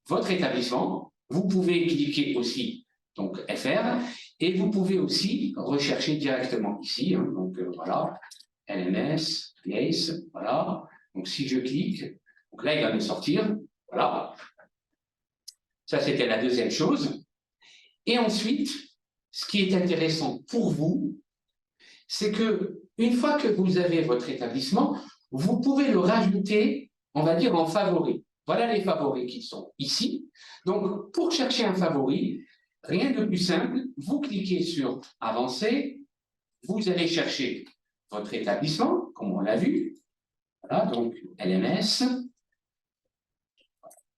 votre établissement. Vous pouvez cliquer aussi donc FR et vous pouvez aussi rechercher directement ici. Hein, donc voilà, LMS, Place, voilà. Donc si je clique, donc là il va me sortir. Voilà. Ça c'était la deuxième chose. Et ensuite, ce qui est intéressant pour vous, c'est que une fois que vous avez votre établissement, vous pouvez le rajouter, on va dire, en favori. Voilà les favoris qui sont ici. Donc, pour chercher un favori, rien de plus simple, vous cliquez sur « Avancer », vous allez chercher votre établissement, comme on l'a vu. Voilà, donc LMS.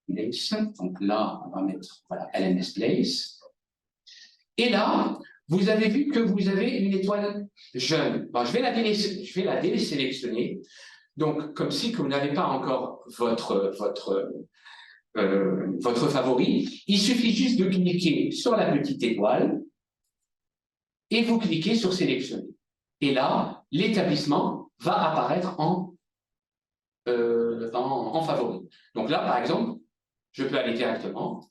Donc là, on va mettre voilà, LMS Place. Et là, vous avez vu que vous avez une étoile jaune. Bon, je vais la désélectionner. Donc, comme si vous n'avez pas encore votre favori, il suffit juste de cliquer sur la petite étoile et vous cliquez sur sélectionner. Et là, l'établissement va apparaître en favori. Donc là, par exemple, je peux aller directement,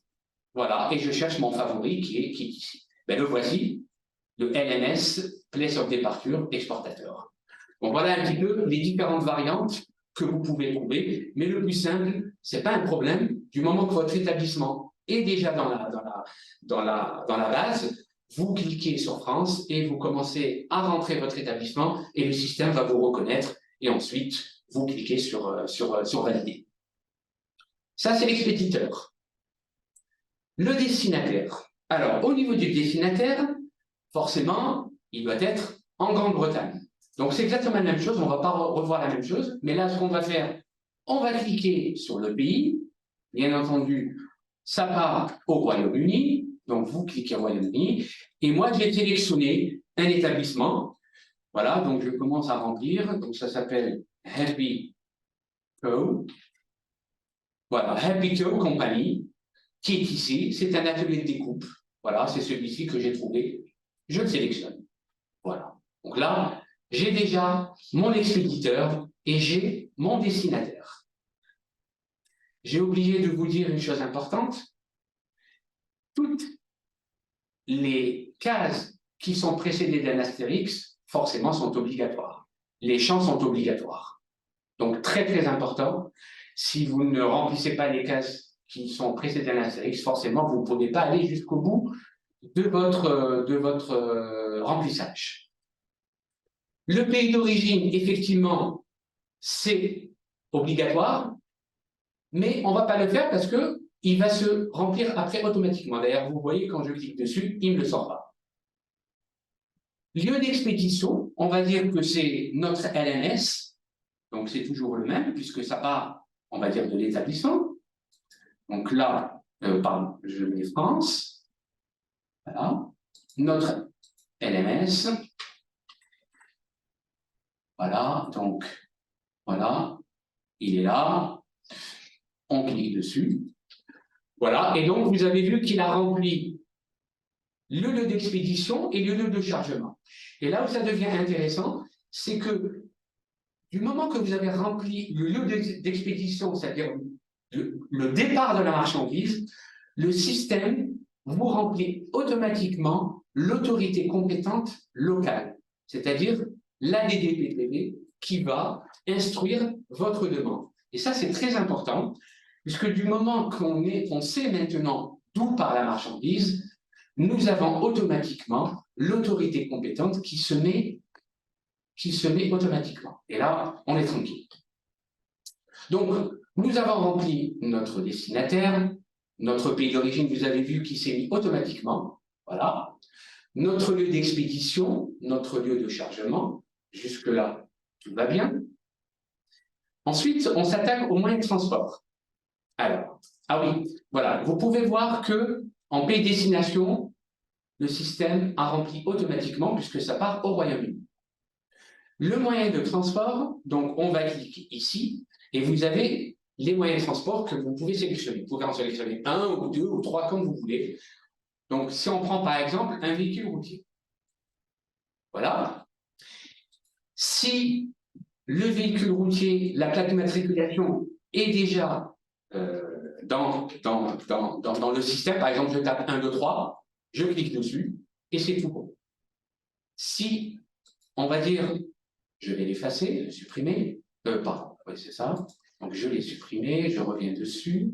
voilà, et je cherche mon favori qui est ici. Ben, le voici, le LMS, Place of Departure, exportateur. Bon, voilà un petit peu les différentes variantes que vous pouvez trouver, mais le plus simple, ce n'est pas un problème, du moment que votre établissement est déjà dans la base, vous cliquez sur France et vous commencez à rentrer votre établissement et le système va vous reconnaître et ensuite vous cliquez sur valider. Ça, c'est l'expéditeur. Le destinataire. Alors, au niveau du destinataire, forcément, il doit être en Grande-Bretagne. Donc, c'est exactement la même chose, on ne va pas revoir la même chose, mais là, ce qu'on va faire, on va cliquer sur le pays. Bien entendu, ça part au Royaume-Uni, donc vous cliquez au Royaume-Uni, et moi, j'ai sélectionné un établissement. Voilà, donc je commence à remplir, donc ça s'appelle Happy Co. Voilà, Happy Co Company, qui est ici, c'est un atelier de découpe. Voilà, c'est celui-ci que j'ai trouvé. Je le sélectionne. Voilà. Donc là, j'ai déjà mon expéditeur et j'ai mon destinataire. J'ai oublié de vous dire une chose importante. Toutes les cases qui sont précédées d'un astérix, forcément, sont obligatoires. Les champs sont obligatoires. Donc, très, très important. Si vous ne remplissez pas les cases qui sont précédées d'un astérix, forcément, vous ne pouvez pas aller jusqu'au bout de votre remplissage. Le pays d'origine, effectivement, c'est obligatoire, mais on ne va pas le faire parce qu'il va se remplir après automatiquement. D'ailleurs, vous voyez, quand je clique dessus, il ne le sort pas. Lieu d'expédition, on va dire que c'est notre LMS, donc c'est toujours le même, puisque ça part, on va dire, de l'établissement. Donc là, pardon, je mets France. Voilà. Notre LMS. Voilà, donc, voilà, il est là, on clique dessus, voilà, et donc vous avez vu qu'il a rempli le lieu d'expédition et le lieu de chargement. Et là où ça devient intéressant, c'est que du moment que vous avez rempli le lieu d'expédition, c'est-à-dire le départ de la marchandise, le système vous remplit automatiquement l'autorité compétente locale, c'est-à-dire la DDPPB qui va instruire votre demande. Et ça, c'est très important, puisque du moment qu'on sait maintenant d'où part la marchandise, nous avons automatiquement l'autorité compétente qui se met automatiquement. Et là, on est tranquille. Donc, nous avons rempli notre destinataire, notre pays d'origine, vous avez vu, qui s'est mis automatiquement. Voilà. Notre lieu d'expédition, notre lieu de chargement, jusque-là, tout va bien. Ensuite, on s'attaque aux moyens de transport. Alors, ah oui, voilà, vous pouvez voir que en pays destination, le système a rempli automatiquement puisque ça part au Royaume-Uni. Le moyen de transport, donc on va cliquer ici et vous avez les moyens de transport que vous pouvez sélectionner. Vous pouvez en sélectionner un ou deux ou trois comme vous voulez. Donc, si on prend par exemple un véhicule routier, voilà. Si le véhicule routier, la plaque d'immatriculation est déjà dans le système, par exemple, je tape 1, 2, 3, je clique dessus et c'est tout bon. Si, on va dire, je vais l'effacer, le supprimer, pardon, oui, c'est ça. Donc, je l'ai supprimé, je reviens dessus.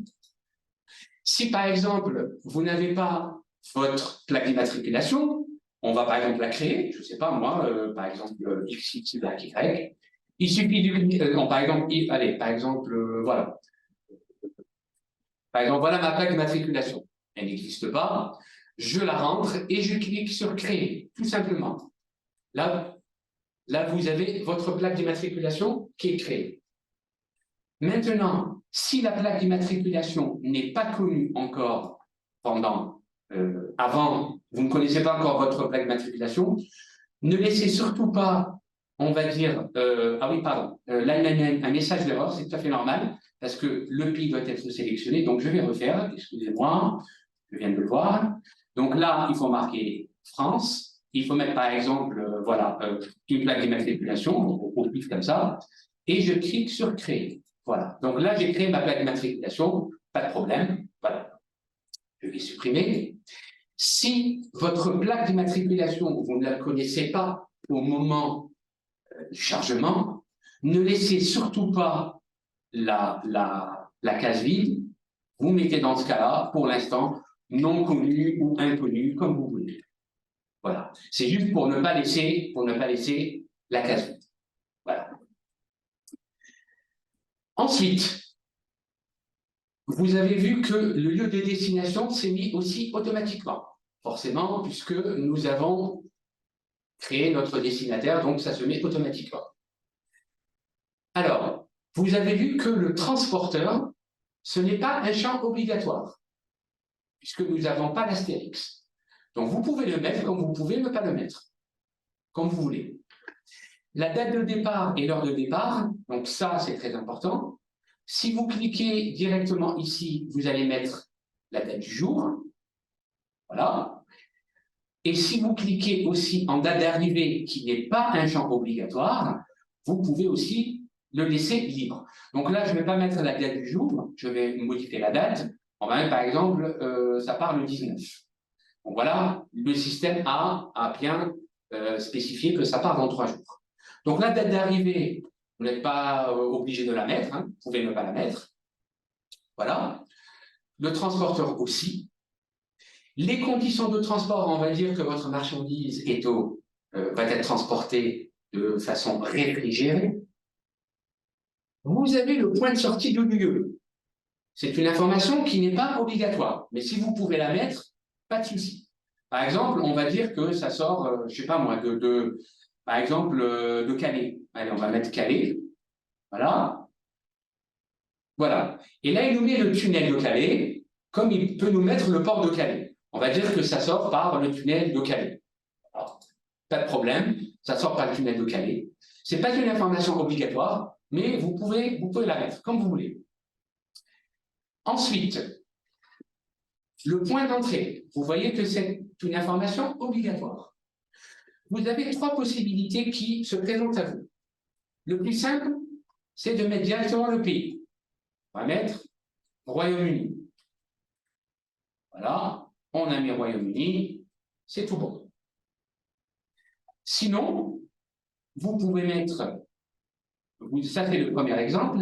Si, par exemple, vous n'avez pas votre plaque d'immatriculation, on va par exemple la créer, je ne sais pas moi, par exemple XY, il suffit de par exemple, allez, par exemple, voilà. Par exemple, voilà ma plaque d'immatriculation. Elle n'existe pas, je la rentre et je clique sur créer, tout simplement. Là, vous avez votre plaque d'immatriculation qui est créée. Maintenant, si la plaque d'immatriculation n'est pas connue encore avant, vous ne connaissez pas encore votre plaque d'immatriculation, ne laissez surtout pas, on va dire, ah oui, pardon, là il y a un message d'erreur, c'est tout à fait normal, parce que le pays doit être sélectionné, donc je vais refaire, excusez-moi, je viens de le voir. Donc là, il faut marquer France, il faut mettre par exemple, voilà, une plaque d'immatriculation, on clique comme ça, et je clique sur créer. Voilà, donc là j'ai créé ma plaque d'immatriculation, pas de problème, voilà. Je vais supprimer. Si votre plaque d'immatriculation, vous ne la connaissez pas au moment du chargement, ne laissez surtout pas la case vide. Vous mettez dans ce cas-là, pour l'instant, non connu ou inconnu, comme vous voulez. Voilà. C'est juste pour ne pas laisser la case vide. Voilà. Ensuite, vous avez vu que le lieu de destination s'est mis aussi automatiquement, forcément, puisque nous avons créé notre destinataire, donc ça se met automatiquement. Alors, vous avez vu que le transporteur, ce n'est pas un champ obligatoire, puisque nous n'avons pas l'astérix. Donc, vous pouvez le mettre comme vous pouvez ne pas le mettre, comme vous voulez. La date de départ et l'heure de départ, donc ça, c'est très important. Si vous cliquez directement ici, vous allez mettre la date du jour. Voilà. Et si vous cliquez aussi en date d'arrivée, qui n'est pas un champ obligatoire, vous pouvez aussi le laisser libre. Donc là, je ne vais pas mettre la date du jour, je vais modifier la date. On va mettre par exemple, ça part le 19. Donc voilà, le système a bien spécifié que ça part dans 3 jours. Donc la date d'arrivée, vous n'êtes pas obligé de la mettre, hein, vous pouvez ne pas la mettre. Voilà. Le transporteur aussi. Les conditions de transport, on va dire que votre marchandise va être transportée de façon réfrigérée. Vous avez le point de sortie de lieu. C'est une information qui n'est pas obligatoire, mais si vous pouvez la mettre, pas de souci. Par exemple, on va dire que ça sort, je ne sais pas moi, par exemple, de Calais. Allez, on va mettre Calais. Voilà. Voilà. Et là, il nous met le tunnel de Calais, comme il peut nous mettre le port de Calais. On va dire que ça sort par le tunnel de Calais. Alors, pas de problème, ça sort par le tunnel de Calais. Ce n'est pas une information obligatoire, mais vous pouvez la mettre comme vous voulez. Ensuite, le point d'entrée. Vous voyez que c'est une information obligatoire. Vous avez 3 possibilités qui se présentent à vous. Le plus simple, c'est de mettre directement le pays. On va mettre Royaume-Uni. Voilà, on a mis Royaume-Uni, c'est tout bon. Sinon, vous pouvez mettre Ça, c'est le premier exemple.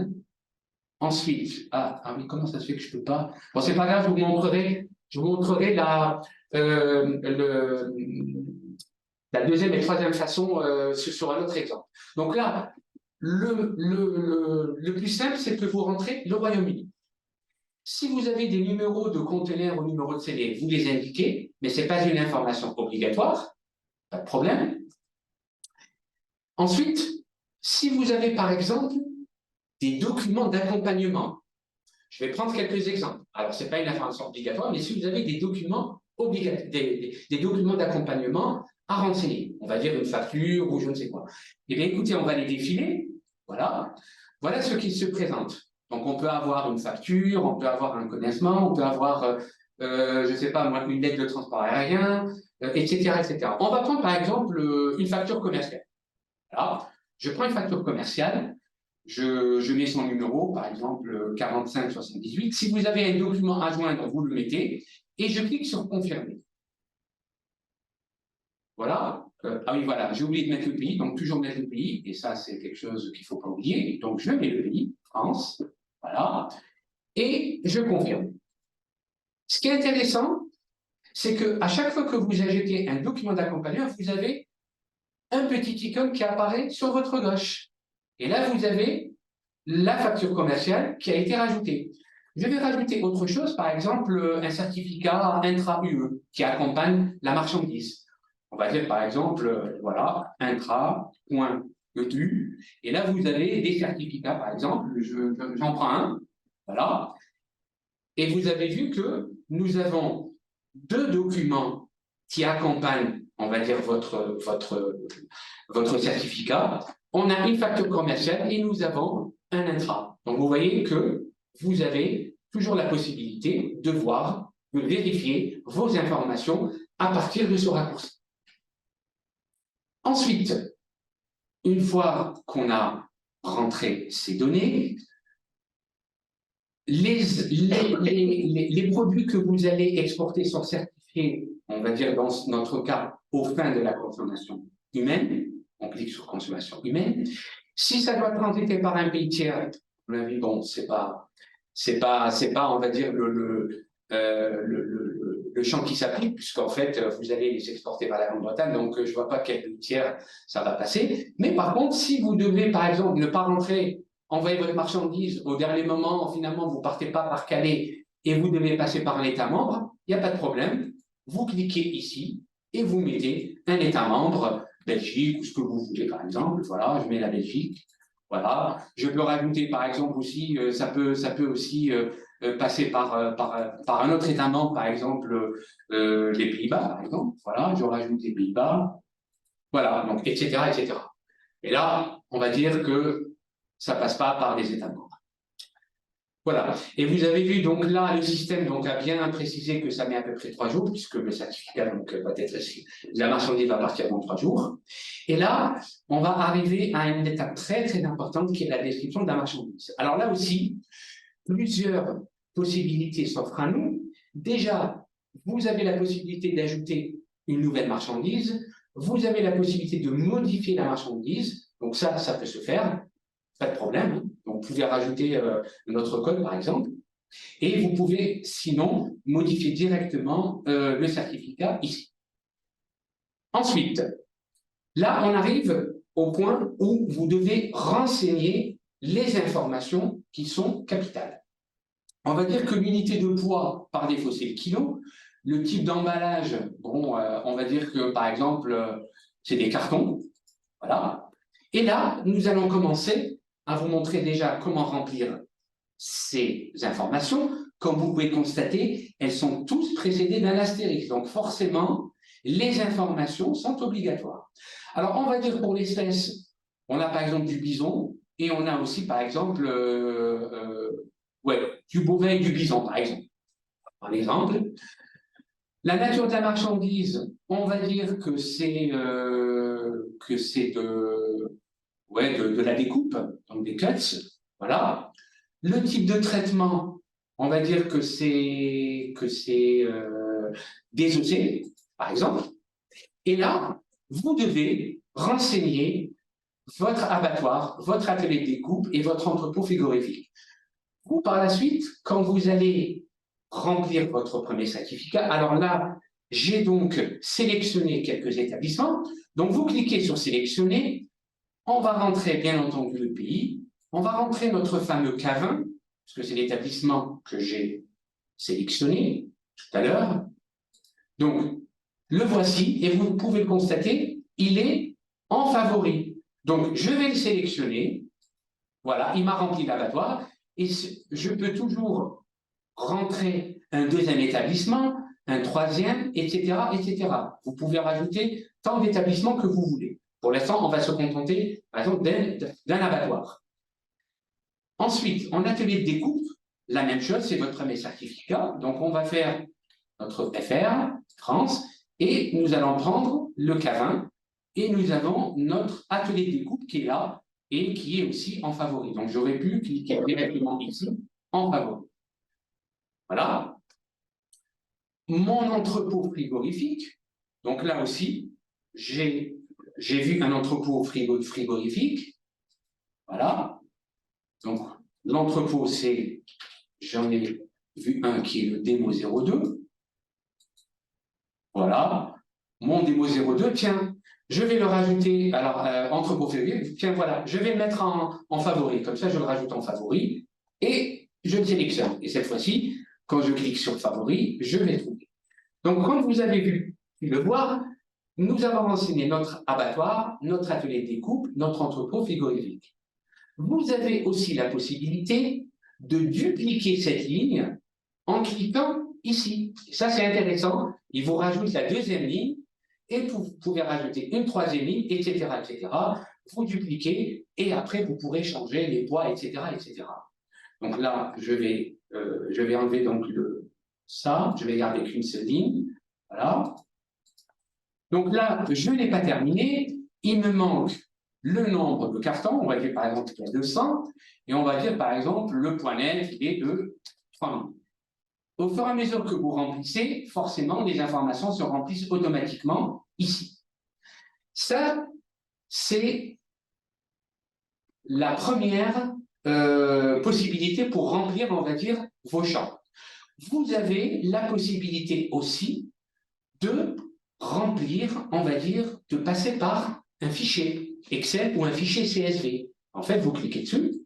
Ensuite, oui, comment ça se fait que je ne peux pas? Bon, c'est pas grave, je vous montrerai la deuxième et troisième façon sur un autre exemple. Donc là, le plus simple, c'est que vous rentrez le Royaume-Uni. Si vous avez des numéros de conteneurs ou numéros de CD, vous les indiquez, mais ce n'est pas une information obligatoire, pas de problème. Ensuite, si vous avez par exemple des documents d'accompagnement, je vais prendre quelques exemples. Alors, ce n'est pas une information obligatoire, mais si vous avez des documents des documents d'accompagnement à renseigner, on va dire une facture ou je ne sais quoi. Eh bien, écoutez, on va les défiler. Voilà. Voilà ce qui se présente. Donc, on peut avoir une facture, on peut avoir un connaissement, on peut avoir, je ne sais pas moi, une lettre de transport aérien, etc., etc. On va prendre par exemple une facture commerciale. Voilà. Je prends une facture commerciale, je mets son numéro, par exemple 4578. Si vous avez un document à joindre, vous le mettez et je clique sur confirmer. Voilà. Oui, voilà, j'ai oublié de mettre le pays, donc toujours mettre le pays, et ça, c'est quelque chose qu'il ne faut pas oublier. Donc, je mets le pays, France, voilà, et je confirme. Ce qui est intéressant, c'est qu'à chaque fois que vous ajoutez un document d'accompagnement, vous avez un petit icône qui apparaît sur votre gauche. Et là, vous avez la facture commerciale qui a été rajoutée. Je vais rajouter autre chose, par exemple, un certificat intra-UE qui accompagne la marchandise. On va dire, par exemple, voilà, intra.EU. Et là, vous avez des certificats, par exemple, j'en prends un, voilà. Et vous avez vu que nous avons deux documents qui accompagnent, on va dire, votre certificat. On a une facture commerciale et nous avons un intra. Donc, vous voyez que vous avez toujours la possibilité de voir, de vérifier vos informations à partir de ce raccourci. Ensuite, une fois qu'on a rentré ces données, les produits que vous allez exporter sont certifiés, on va dire dans notre cas, aux fins de la consommation humaine. On clique sur consommation humaine. Si ça doit transiter par un pays tiers, vous l'avez, bon, c'est pas, on va dire, le champ qui s'applique, puisqu'en fait, vous allez les exporter par la Grande-Bretagne, donc je ne vois pas quel pays tiers ça va passer. Mais par contre, si vous devez, par exemple, ne pas rentrer, envoyer votre marchandise au dernier moment, finalement, vous ne partez pas par Calais et vous devez passer par un État membre, il n'y a pas de problème. Vous cliquez ici et vous mettez un État membre, Belgique, ou ce que vous voulez, par exemple. Voilà, je mets la Belgique. Voilà. Je peux rajouter, par exemple, aussi, ça peut aussi passer par un autre État membre, par exemple, les Pays-Bas, par exemple. Voilà, je rajoute les Pays-Bas. Voilà, donc, etc., etc. Et là, on va dire que ça ne passe pas par les États membres. Voilà. Et vous avez vu, donc là, le système donc, a bien précisé que ça met à peu près 3 jours, puisque le certificat donc, va être la marchandise va partir dans 3 jours. Et là, on va arriver à une étape très, très importante qui est la description de la marchandise. Alors là aussi, plusieurs possibilités s'offrent à nous. Déjà, vous avez la possibilité d'ajouter une nouvelle marchandise. Vous avez la possibilité de modifier la marchandise. Donc ça peut se faire. Pas de problème. Donc, vous pouvez rajouter notre code, par exemple. Et vous pouvez, sinon, modifier directement le certificat ici. Ensuite, là, on arrive au point où vous devez renseigner les informations qui sont capitales. On va dire que l'unité de poids, par défaut, c'est le kilo. Le type d'emballage, bon, on va dire que, par exemple, c'est des cartons. Voilà. Et là, nous allons commencer à vous montrer déjà comment remplir ces informations. Comme vous pouvez constater, elles sont tous précédées d'un astérisque. Donc, forcément, les informations sont obligatoires. Alors, on va dire pour l'espèce, on a par exemple du bison et on a aussi, par exemple, du bovin et du bison, par exemple. Par exemple, la nature de la marchandise, on va dire que c'est de la découpe, donc des cuts, voilà. Le type de traitement, on va dire que c'est désossé, par exemple. Et là, vous devez renseigner votre abattoir, votre atelier de découpe et votre entrepôt frigorifique. Vous, par la suite, quand vous allez remplir votre premier certificat, alors là, j'ai donc sélectionné quelques établissements. Donc, vous cliquez sur sélectionner. On va rentrer, bien entendu, le pays. On va rentrer notre fameux K20, parce que c'est l'établissement que j'ai sélectionné tout à l'heure. Donc, le voici, et vous pouvez le constater, il est en favori. Donc, je vais le sélectionner. Voilà, il m'a rempli l'abattoir. Et je peux toujours rentrer un deuxième établissement, un troisième, etc., etc. Vous pouvez rajouter tant d'établissements que vous voulez. Pour l'instant, on va se contenter, par exemple, d'un abattoir. Ensuite, en atelier de découpe, la même chose, c'est votre premier certificat. Donc, on va faire notre FR, France, et nous allons prendre le K20, et nous avons notre atelier de découpe qui est là, et qui est aussi en favori. Donc, j'aurais pu cliquer directement ici, en favori. Voilà. Mon entrepôt frigorifique, donc là aussi, j'ai vu un entrepôt frigorifique. Voilà. Donc, l'entrepôt, j'en ai vu un qui est le démo 02. Voilà. Mon démo 02, tiens, je vais le rajouter, alors, entrepôt frigorifique, tiens, voilà, je vais le mettre en favori. Comme ça, je le rajoute en favori et je le sélectionne. Et cette fois-ci, quand je clique sur favori, je vais trouver. Donc, comme vous avez pu le voir, nous avons renseigné notre abattoir, notre atelier de découpe, notre entrepôt frigorifique. Vous avez aussi la possibilité de dupliquer cette ligne en cliquant ici. Ça, c'est intéressant. Il vous rajoute la deuxième ligne et vous pouvez rajouter une troisième ligne, etc., etc. Vous dupliquez et après, vous pourrez changer les poids, etc., etc. Donc là, je vais enlever donc ça. Je vais garder qu'une seule ligne. Voilà. Donc là, je n'ai pas terminé. Il me manque le nombre de cartons. On va dire par exemple qu'il y a 200. Et on va dire par exemple le point net il est de 3000. Au fur et à mesure que vous remplissez, forcément, les informations se remplissent automatiquement ici. Ça, c'est la première possibilité pour remplir, on va dire, vos champs. Vous avez la possibilité aussi de remplir, on va dire, de passer par un fichier Excel ou un fichier CSV. En fait, vous cliquez dessus.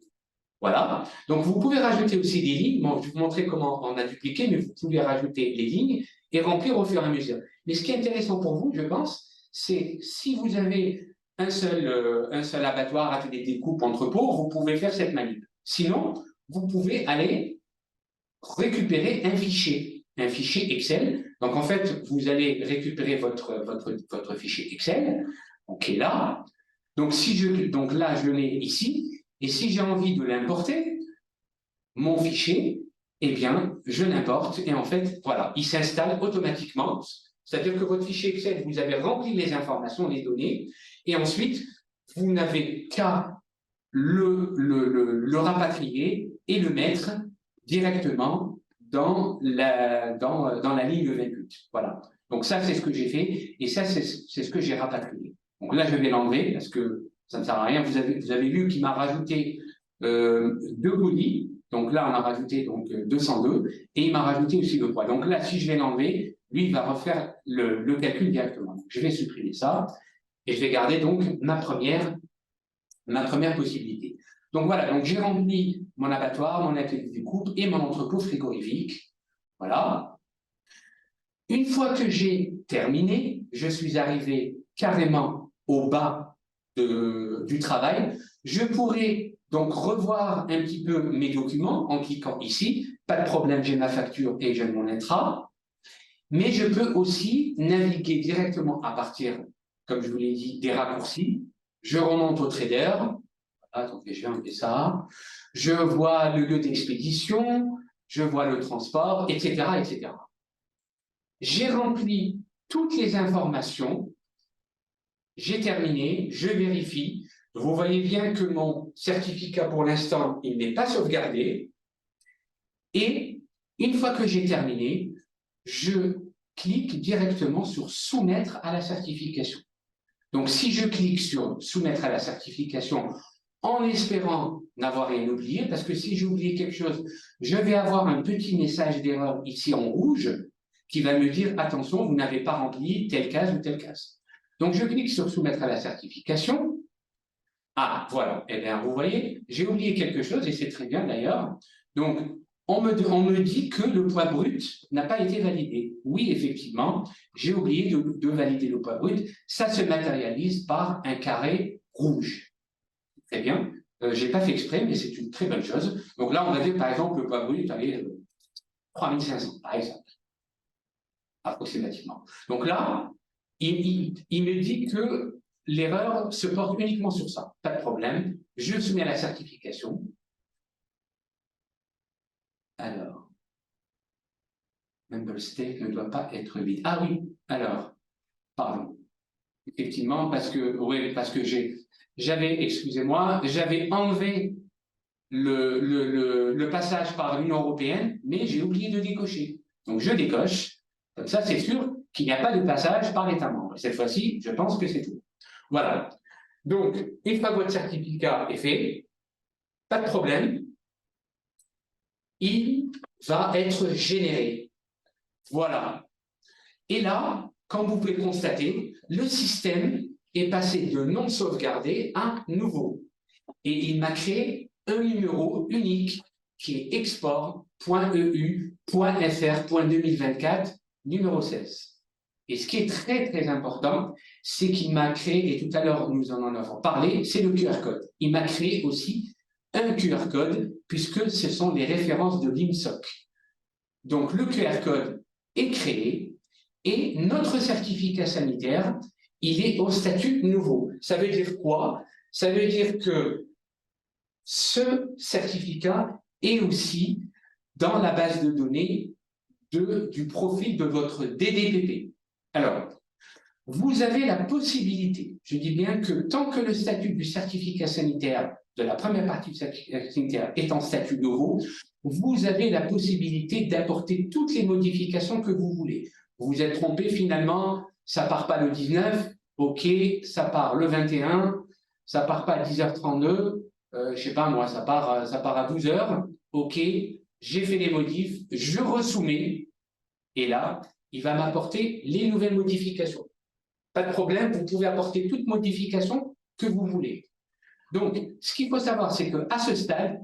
Voilà. Donc, vous pouvez rajouter aussi des lignes. Bon, je vais vous montrer comment on a dupliqué, mais vous pouvez rajouter les lignes et remplir au fur et à mesure. Mais ce qui est intéressant pour vous, je pense, c'est si vous avez un seul abattoir, atelier de découpe, entrepôt, vous pouvez faire cette manip. Sinon, vous pouvez aller récupérer un fichier Excel. Donc, en fait, vous allez récupérer votre fichier Excel, qui est là. Donc, donc là, je l'ai ici. Et si j'ai envie de l'importer, mon fichier, eh bien, je l'importe. Et en fait, voilà, il s'installe automatiquement. C'est-à-dire que votre fichier Excel, vous avez rempli les informations, les données. Et ensuite, vous n'avez qu'à le rapatrier et le mettre directement dans la ligne 28. Voilà. Donc ça, c'est ce que j'ai fait. Et ça, c'est ce que j'ai rapatrié. Donc là, je vais l'enlever parce que ça ne sert à rien. Vous avez vu qu'il m'a rajouté 2 colis. Donc là, on a rajouté donc 202. Et il m'a rajouté aussi le poids. Donc là, si je vais l'enlever, lui, il va refaire le calcul directement. Donc, je vais supprimer ça. Et je vais garder donc ma première possibilité. Donc voilà, donc j'ai rempli mon abattoir, mon atelier de découpe et mon entrepôt frigorifique. Voilà. Une fois que j'ai terminé, je suis arrivé carrément au bas du travail. Je pourrais donc revoir un petit peu mes documents en cliquant ici. Pas de problème, j'ai ma facture et j'ai mon intra. Mais je peux aussi naviguer directement à partir, comme je vous l'ai dit, des raccourcis. Je remonte au trader. Attendez, je vais enlever ça. Je vois le lieu d'expédition, je vois le transport, etc., etc. J'ai rempli toutes les informations. J'ai terminé, je vérifie. Vous voyez bien que mon certificat, pour l'instant, il n'est pas sauvegardé. Et une fois que j'ai terminé, je clique directement sur « Soumettre à la certification ». Donc, si je clique sur « Soumettre à la certification », en espérant n'avoir rien oublié, parce que si j'ai oublié quelque chose, je vais avoir un petit message d'erreur ici en rouge qui va me dire « Attention, vous n'avez pas rempli telle case ou telle case ». Donc, je clique sur « Soumettre à la certification ». Ah, voilà. Eh bien, vous voyez, j'ai oublié quelque chose, et c'est très bien d'ailleurs. Donc, on me dit que le poids brut n'a pas été validé. Oui, effectivement, j'ai oublié de valider le poids brut. Ça se matérialise par un carré rouge. Très bien. Je n'ai pas fait exprès, mais c'est une très bonne chose. Donc là, on va dire, par exemple, le poids brut, allez, 3500, par exemple, approximativement. Donc là, il me dit que l'erreur se porte uniquement sur ça. Pas de problème. Je soumets à la certification. Alors, member state ne doit pas être vide. Ah oui, alors, pardon. Effectivement, parce que j'avais, excusez-moi, j'avais enlevé le passage par l'Union européenne, mais j'ai oublié de décocher. Donc, je décoche. Comme ça, c'est sûr qu'il n'y a pas de passage par l'État membre. Cette fois-ci, je pense que c'est tout. Voilà. Donc, une fois que votre certificat est fait, pas de problème, il va être généré. Voilà. Et là, comme vous pouvez le constater, le système est passé de non sauvegardé à nouveau. Et il m'a créé un numéro unique qui est export.eu.fr.2024, numéro 16. Et ce qui est très, très important, c'est qu'il m'a créé, et tout à l'heure nous en avons parlé, c'est le QR code. Il m'a créé aussi un QR code, puisque ce sont les références de l'IMSOC. Donc, le QR code est créé, et notre certificat sanitaire, il est au statut nouveau. Ça veut dire quoi? Ça veut dire que ce certificat est aussi dans la base de données du profil de votre DDPP. Alors, vous avez la possibilité, je dis bien que tant que le statut du certificat sanitaire, de la première partie du certificat sanitaire est en statut nouveau, vous avez la possibilité d'apporter toutes les modifications que vous voulez. Vous vous êtes trompé finalement, ça part pas le 19, ok, ça part le 21, ça part pas à 10h32, je sais pas moi, ça part à 12h, ok, j'ai fait les modifs, je resoumets, et là, il va m'apporter les nouvelles modifications. Pas de problème, vous pouvez apporter toute modification que vous voulez. Donc, ce qu'il faut savoir, c'est qu'à ce stade,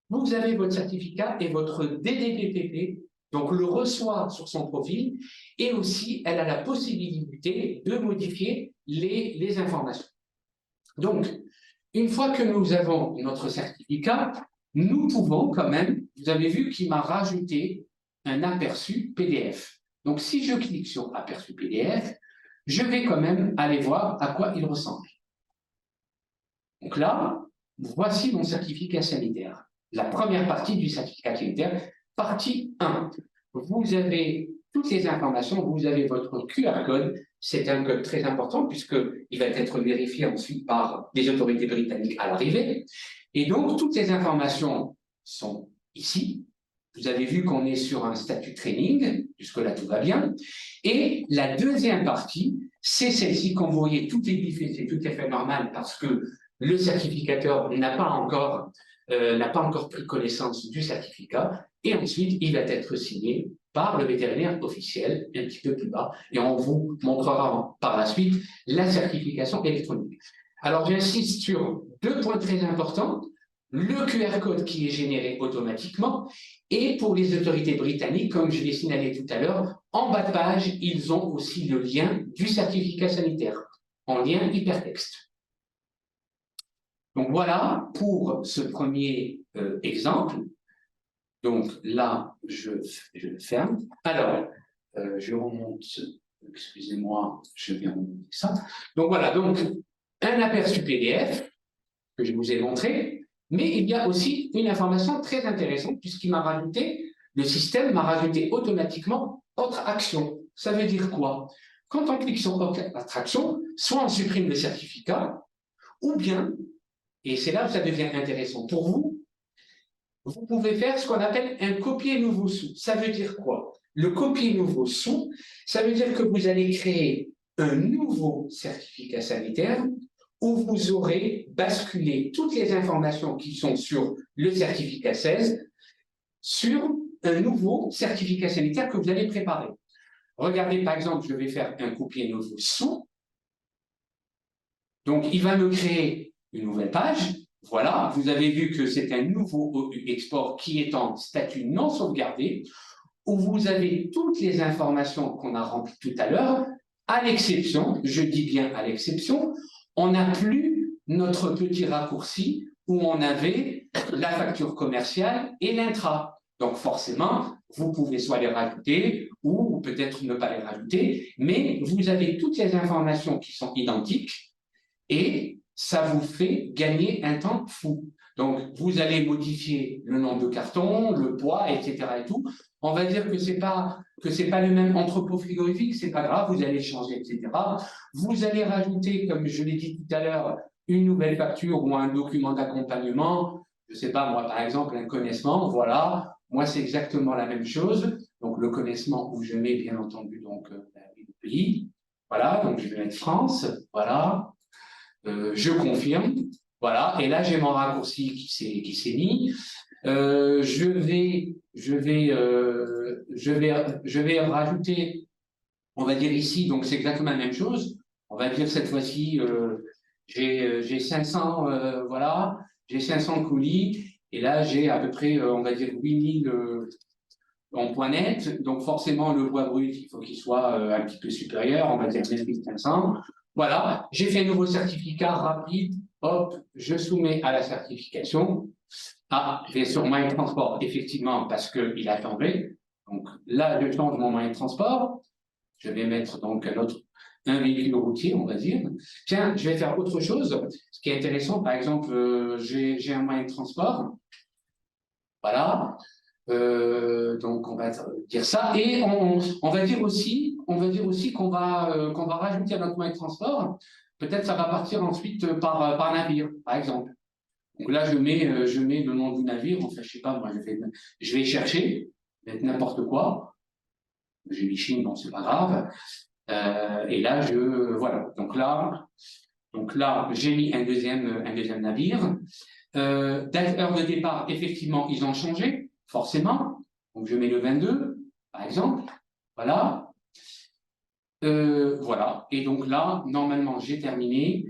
vous avez votre certificat et votre DDPPP, donc le reçoit sur son profil, et aussi, elle a la possibilité de modifier les informations. Donc, une fois que nous avons notre certificat, nous pouvons quand même, vous avez vu qu'il m'a rajouté un aperçu PDF. Donc, si je clique sur aperçu PDF, je vais quand même aller voir à quoi il ressemble. Donc là, voici mon certificat sanitaire. La première partie du certificat sanitaire, partie 1. Vous avez toutes les informations, vous avez votre QR code. C'est un code très important puisqu'il va être vérifié ensuite par les autorités britanniques à l'arrivée. Et donc, toutes les informations sont ici. Vous avez vu qu'on est sur un statut training, jusque-là tout va bien. Et la deuxième partie, c'est celle-ci. Quand vous voyez, tout est biffé, c'est tout à fait normal parce que le certificateur n'a pas encore pris connaissance du certificat. Et ensuite, il va être signé par le vétérinaire officiel, un petit peu plus bas. Et on vous montrera par la suite la certification électronique. Alors, j'insiste sur deux points très importants. Le QR code qui est généré automatiquement, et pour les autorités britanniques, comme je l'ai signalé tout à l'heure, en bas de page, ils ont aussi le lien du certificat sanitaire, en lien hypertexte. Donc voilà pour ce premier exemple. Donc là, je le ferme. Alors, je remonte, excusez-moi, je vais remonter ça. Donc voilà, donc un aperçu PDF que je vous ai montré. Mais il y a aussi une information très intéressante puisqu'il m'a rajouté, le système m'a rajouté automatiquement autre action. Ça veut dire quoi? Quand on clique sur autre action, soit on supprime le certificat, ou bien, et c'est là où ça devient intéressant pour vous, vous pouvez faire ce qu'on appelle un copier nouveau sous. Ça veut dire quoi? Le copier nouveau sous, ça veut dire que vous allez créer un nouveau certificat sanitaire où vous aurez basculé toutes les informations qui sont sur le certificat 16 sur un nouveau certificat sanitaire que vous allez préparer. Regardez, par exemple, je vais faire un copier nouveau sous. Donc, il va me créer une nouvelle page. Voilà, vous avez vu que c'est un nouveau OU export qui est en statut non sauvegardé, où vous avez toutes les informations qu'on a remplies tout à l'heure, à l'exception, je dis bien à l'exception, on n'a plus notre petit raccourci où on avait la facture commerciale et l'intra. Donc forcément, vous pouvez soit les rajouter ou peut-être ne pas les rajouter, mais vous avez toutes les informations qui sont identiques et ça vous fait gagner un temps fou. Donc, vous allez modifier le nombre de cartons, le poids, etc. et tout. On va dire que c'est pas le même entrepôt frigorifique, c'est pas grave, vous allez changer, etc. Vous allez rajouter, comme je l'ai dit tout à l'heure, une nouvelle facture ou un document d'accompagnement. Je sais pas, moi, par exemple, un connaissement, voilà. Moi, c'est exactement la même chose. Donc, le connaissement où je mets, bien entendu, donc, le pays. Voilà, donc je vais mettre France, voilà. Je confirme, voilà, et là j'ai mon raccourci qui s'est mis. Je vais rajouter, on va dire ici, donc c'est exactement la même chose. On va dire cette fois-ci, j'ai 500, voilà, j'ai 500 colis, et là j'ai à peu près, on va dire 8000 en point net, donc forcément le poids brut, il faut qu'il soit un petit peu supérieur, on va dire 1500. Voilà, j'ai fait un nouveau certificat rapide, hop, je soumets à la certification. Ah, j'ai sur moyen de transport, effectivement, parce qu'il a changé. Donc là, je change mon moyen de transport. Je vais mettre donc un véhicule routier, on va dire. Tiens, je vais faire autre chose. Ce qui est intéressant, par exemple, j'ai un moyen de transport. Voilà. Donc on va dire ça et on va dire aussi qu'on va rajouter à notre moyen de transport. Peut-être ça va partir ensuite par navire, par exemple. Donc là je mets le nom du navire. Enfin je sais pas moi je vais chercher mettre n'importe quoi. J'ai mis Chine, bon c'est pas grave. Et là voilà donc là j'ai mis un deuxième navire. Heure de départ effectivement ils ont changé. Forcément, donc je mets le 22, par exemple, voilà. Voilà, et donc là, normalement, j'ai terminé.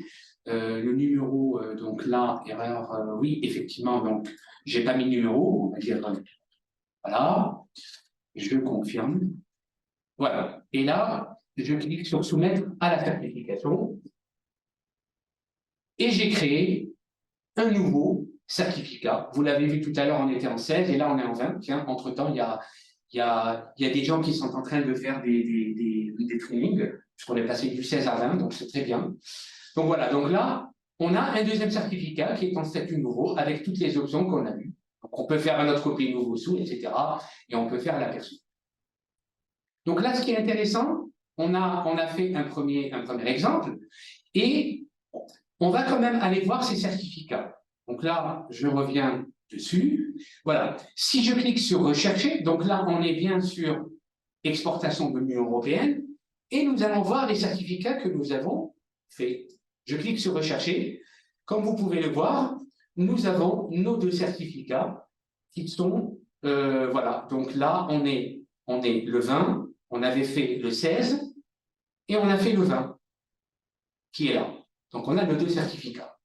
Le numéro, donc là, erreur, oui, effectivement, donc j'ai pas mis le numéro, on va dire, voilà, je confirme. Voilà, et là, je clique sur soumettre à la certification et j'ai créé un nouveau certificat. Vous l'avez vu tout à l'heure, on était en 16 et là, on est en 20. Tiens, entre-temps, il y a des gens qui sont en train de faire des trainings, puisqu'on est passé du 16 à 20, donc c'est très bien. Donc voilà, donc là, on a un deuxième certificat qui est en statut nouveau avec toutes les options qu'on a vues. Donc on peut faire un autre copie nouveau sous, etc. Et on peut faire l'aperçu. Donc là, ce qui est intéressant, on a fait un premier exemple et on va quand même aller voir ces certificats. Donc là, je reviens dessus. Voilà. Si je clique sur rechercher, donc là, on est bien sur exportation de l'Union européenne et nous allons voir les certificats que nous avons faits. Je clique sur rechercher. Comme vous pouvez le voir, nous avons nos deux certificats qui sont, voilà. Donc là, on est le 20, on avait fait le 16 et on a fait le 20 qui est là. Donc on a nos deux certificats.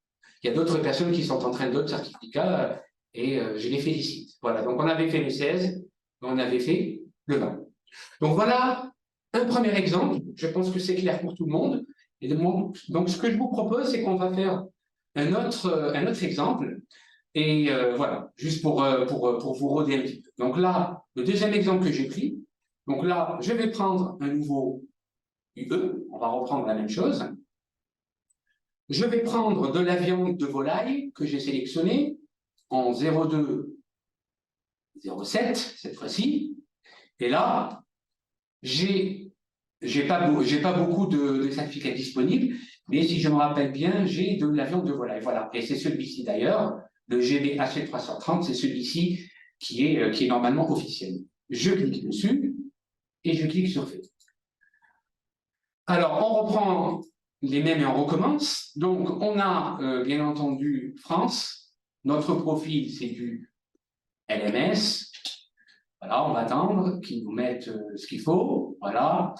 Il y a d'autres personnes qui sont en train d'autres certificats et je les félicite. Voilà, donc on avait fait le 16 et on avait fait le 20. Donc voilà un premier exemple. Je pense que c'est clair pour tout le monde. Et donc ce que je vous propose, c'est qu'on va faire un autre exemple. Et voilà, juste pour vous roder un petit peu. Donc là, le deuxième exemple que j'ai pris. Donc là, je vais prendre un nouveau UE. On va reprendre la même chose. Je vais prendre de la viande de volaille que j'ai sélectionnée en 02, 07 cette fois-ci. Et là, j'ai pas beaucoup de certificats disponibles, mais si je me rappelle bien, j'ai de la viande de volaille. Voilà. Et c'est celui-ci d'ailleurs, le GB HC330, c'est celui-ci qui est normalement officiel. Je clique dessus et je clique sur Fait. Alors, on reprend les mêmes et on recommence. Donc, on a bien entendu France. Notre profil, c'est du LMS. Voilà, on va attendre qu'ils nous mettent ce qu'il faut. Voilà.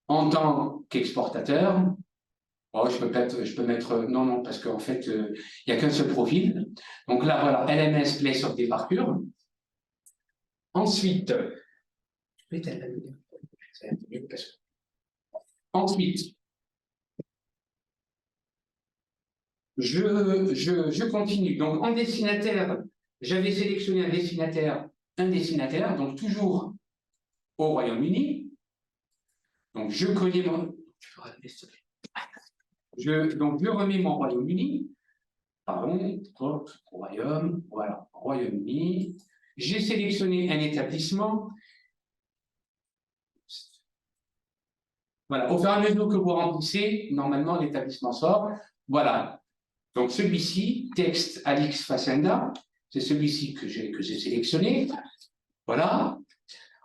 En tant qu'exportateur, oh, je peux mettre non, non, parce qu'en fait, il n'y a qu'un seul profil. Donc là, voilà, LMS Place of Departure. Ensuite, je continue. Donc, en destinataire, j'avais sélectionné un destinataire, donc toujours au Royaume-Uni. Donc, je remets mon Royaume-Uni. Pardon, hop, Royaume, voilà, Royaume-Uni. J'ai sélectionné un établissement. Voilà, au fur et à mesure que vous remplissez, normalement, l'établissement sort. Voilà. Donc, celui-ci, texte Alix Facenda, c'est celui-ci que j'ai sélectionné. Voilà.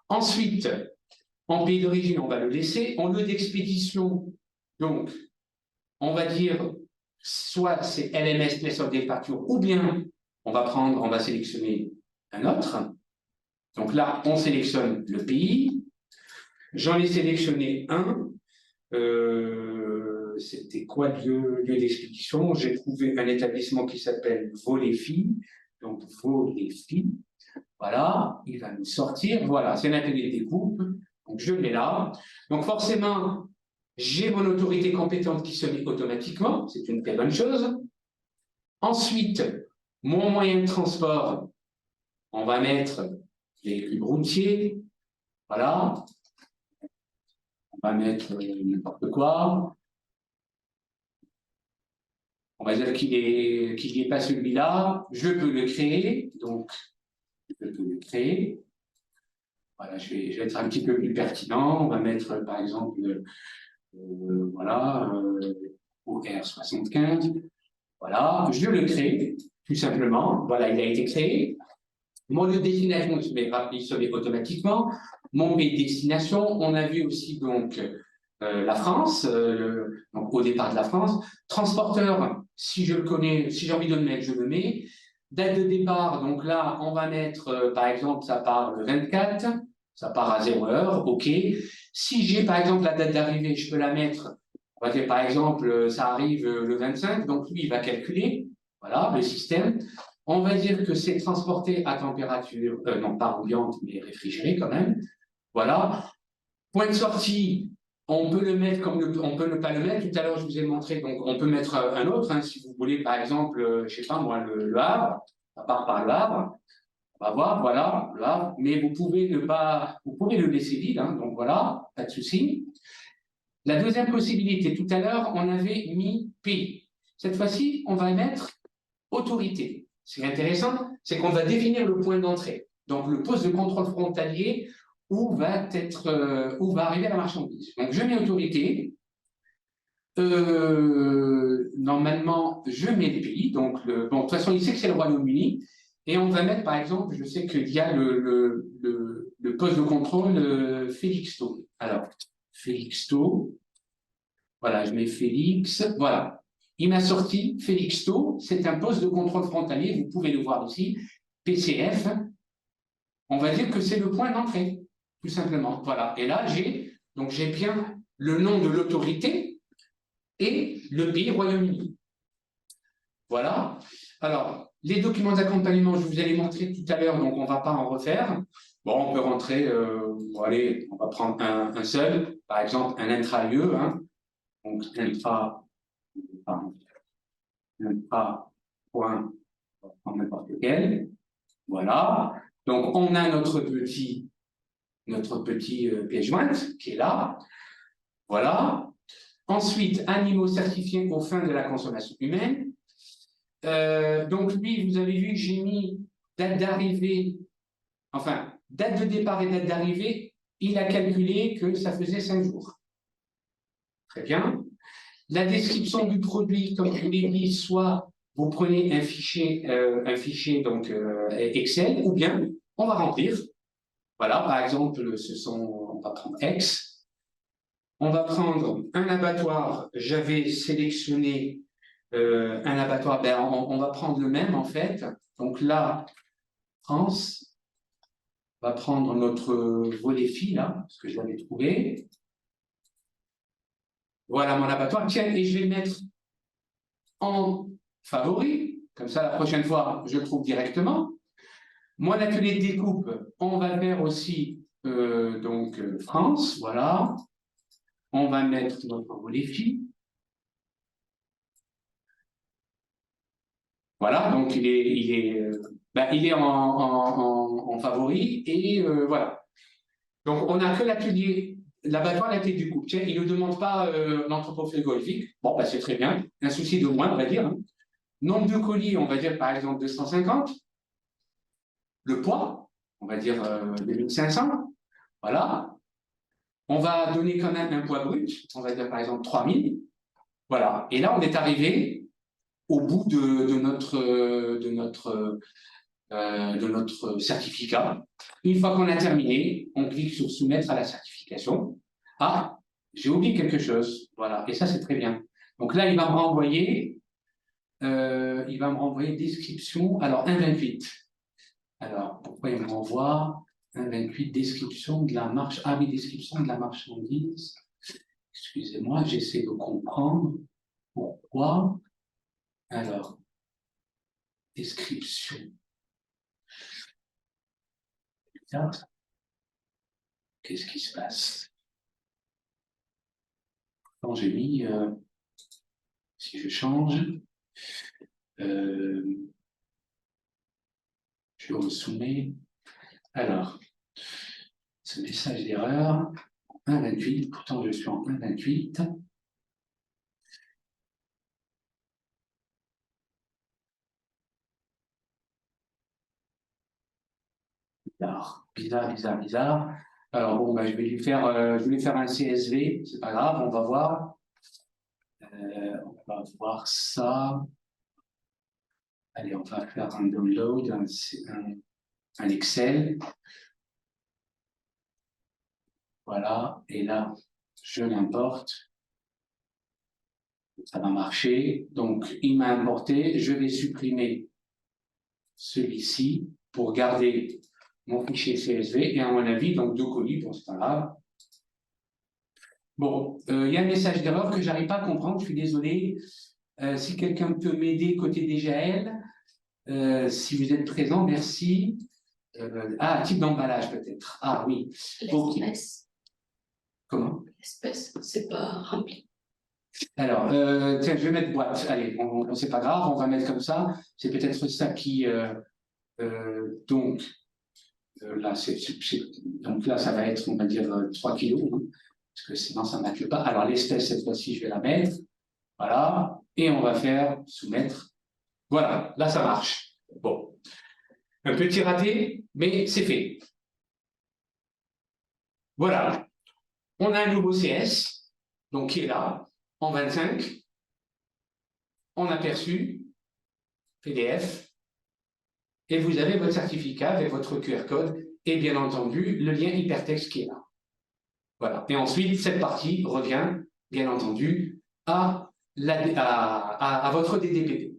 Ensuite, en pays d'origine, on va le laisser. En lieu d'expédition, donc, on va dire, soit c'est LMS Place of Departure, ou bien on va sélectionner un autre. Donc là, on sélectionne le pays. J'en ai sélectionné un. C'était quoi le lieu d'expédition? J'ai trouvé un établissement qui s'appelle Vaux-les-Filles. Donc, Vaux-les-Filles. Voilà, il va nous sortir. Voilà, c'est un atelier de découpe. Donc, je l'ai là. Donc, forcément, j'ai mon autorité compétente qui se met automatiquement. C'est une très bonne chose. Ensuite, mon moyen de transport, on va mettre véhicule routier. Voilà. On va mettre n'importe quoi. On va dire qu'il n'est pas celui-là. Je peux le créer. Donc, je peux le créer. Voilà, je vais être un petit peu plus pertinent. On va mettre, par exemple, voilà, OR75. Voilà, je le crée, tout simplement. Voilà, il a été créé. Mon lieu de destination, il se met automatiquement. Mon pays de destination, on a vu aussi donc la France, donc au départ de la France. Transporteur, si je le connais, si j'ai envie de le mettre, je le mets. Date de départ, donc là, on va mettre, par exemple, ça part le 24, ça part à 0 heure, OK. Si j'ai, par exemple, la date d'arrivée, je peux la mettre, on va dire, par exemple, ça arrive le 25, donc lui, il va calculer, voilà, le système. On va dire que c'est transporté à température, non pas ambiante, mais réfrigérée quand même. Voilà. Point de sortie, on peut le mettre comme on peut ne pas le mettre. Tout à l'heure, je vous ai montré, donc on peut mettre un autre, hein, si vous voulez, par exemple, je sais pas moi, le Havre, ça part par le Havre. On va voir, voilà, le Havre. Mais vous pouvez vous pouvez le laisser vide, hein, donc voilà, pas de souci. La deuxième possibilité, tout à l'heure, on avait mis pays. Cette fois-ci, on va mettre autorité. Ce qui est intéressant, c'est qu'on va définir le point d'entrée. Donc, le poste de contrôle frontalier où va arriver la marchandise. Donc, je mets autorité. Normalement, je mets les pays. Donc, bon, de toute façon, il sait que c'est le Royaume-Uni. Et on va mettre, par exemple, je sais qu'il y a le poste de contrôle Felixstowe. Alors, Felixstowe. Voilà, je mets Félix. Voilà. Il m'a sorti Felixstowe, c'est un poste de contrôle frontalier, vous pouvez le voir ici, PCF. On va dire que c'est le point d'entrée, tout simplement. Voilà. Et là, j'ai bien le nom de l'autorité et le pays Royaume-Uni. Voilà. Alors, les documents d'accompagnement, je vous ai les montrés tout à l'heure, donc on ne va pas en refaire. Bon, on peut rentrer, bon, allez, on va prendre un seul, par exemple un intra-lieu, hein. Donc, point en n'importe lequel. Voilà. Donc, on a notre petit pièce jointe qui est là. Voilà. Ensuite, animaux certifiés aux fins de la consommation humaine. Donc, lui, vous avez vu que j'ai mis date d'arrivée, enfin, date de départ et date d'arrivée. Il a calculé que ça faisait 5 jours. Très bien. La description du produit, comme je l'ai dit, soit vous prenez un fichier donc Excel, ou bien on va remplir. Voilà, par exemple, on va prendre X. on va prendre un abattoir. J'avais sélectionné un abattoir. Ben, on va prendre le même, en fait. Donc là, France, on va prendre notre volet filles, là, parce que je l'avais trouvé. Voilà mon abattoir. Tiens, et je vais le mettre en favori. Comme ça, la prochaine fois, je le trouve directement. Mon atelier de découpe, on va faire aussi France, voilà. On va mettre notre volet filles. Voilà, donc il est en favori et voilà. Donc on n'a que l'atelier, l'abattoir, l'atelier du coupe. Tiens, il ne nous demande pas l'entrepôt frigorifique. Bon, bah, c'est très bien. Un souci de moins, on va dire. Hein. Nombre de colis, on va dire par exemple 250. Le poids, on va dire 2500. Voilà. On va donner quand même un poids brut, on va dire par exemple 3000. Voilà. Et là, on est arrivé au bout de notre certificat. Une fois qu'on a terminé, on clique sur soumettre à la certification. Ah, j'ai oublié quelque chose. Voilà. Et ça, c'est très bien. Donc là, il va me renvoyer description. Alors, 1,28. Alors, pourquoi il me renvoie 1,28 description de la marche. Ah oui, description de la marchandise. Excusez-moi, j'essaie de comprendre pourquoi. Alors, description. Qu'est-ce qui se passe? Quand j'ai mis, si je change, je resoumets. Alors, ce message d'erreur, 1,28, pourtant je suis en 1,28. Bizarre. Alors bon, bah, je vais faire un CSV, c'est pas grave, on va voir. On va voir ça. Allez, on va faire un download, un Excel. Voilà, et là, je l'importe. Ça va marcher. Donc, il m'a importé. Je vais supprimer celui-ci pour garder mon fichier CSV. Et à mon avis, donc 2 colis, bon, c'est pas grave. Bon, il y a un message d'erreur que j'arrive pas à comprendre. Je suis désolé. Si quelqu'un peut m'aider côté DGL, si vous êtes présent, merci. Type d'emballage peut-être. Ah oui. L'espèce. Comment? L'espèce, c'est pas rempli. Alors, tiens, je vais mettre boîte. Allez, c'est pas grave, on va mettre comme ça. C'est peut-être ça qui. Donc, là, donc là, ça va être, on va dire, 3 kilos, hein, parce que sinon, ça ne matche pas. Alors, l'espèce, cette fois-ci, je vais la mettre. Voilà. Et on va faire soumettre. Voilà, là, ça marche. Bon. Un petit raté, mais c'est fait. Voilà. On a un nouveau CS, donc qui est là, en 25, en aperçu, PDF, et vous avez votre certificat avec votre QR code et bien entendu le lien hypertexte qui est là. Voilà. Et ensuite, cette partie revient, bien entendu, à votre DDPP.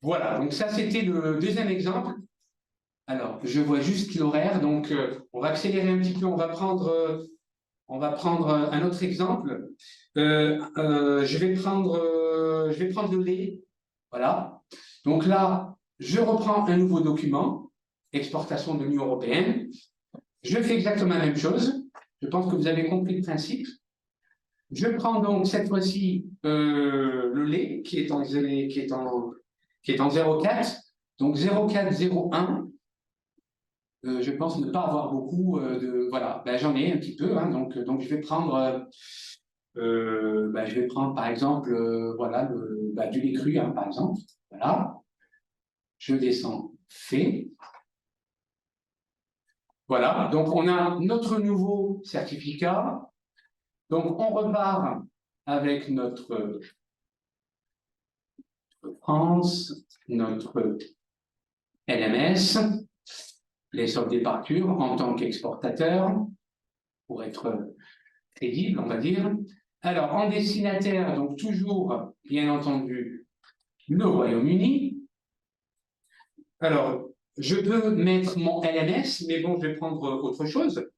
Voilà, donc ça c'était le deuxième exemple. Alors, je vois juste l'horaire, donc on va accélérer un petit peu, on va prendre un autre exemple. Je vais prendre le lait. Voilà. Donc là, je reprends un nouveau document, exportation de l'Union européenne. Je fais exactement la même chose. Je pense que vous avez compris le principe. Je prends donc cette fois-ci le lait qui est en 0,4. Donc 0,401. Je pense ne pas avoir beaucoup de. Voilà, ben, j'en ai un petit peu, hein, donc je vais prendre. Par exemple, voilà, du lait cru, hein, par exemple. Voilà. Je descends fait. Voilà, donc on a notre nouveau certificat. Donc on repart avec notre France, notre LMS, les soldes des factures en tant qu'exportateur. pour être crédible, on va dire. Alors, en destinataire, donc toujours, bien entendu, le Royaume-Uni. Alors, je peux mettre mon LMS, mais bon, je vais prendre autre chose.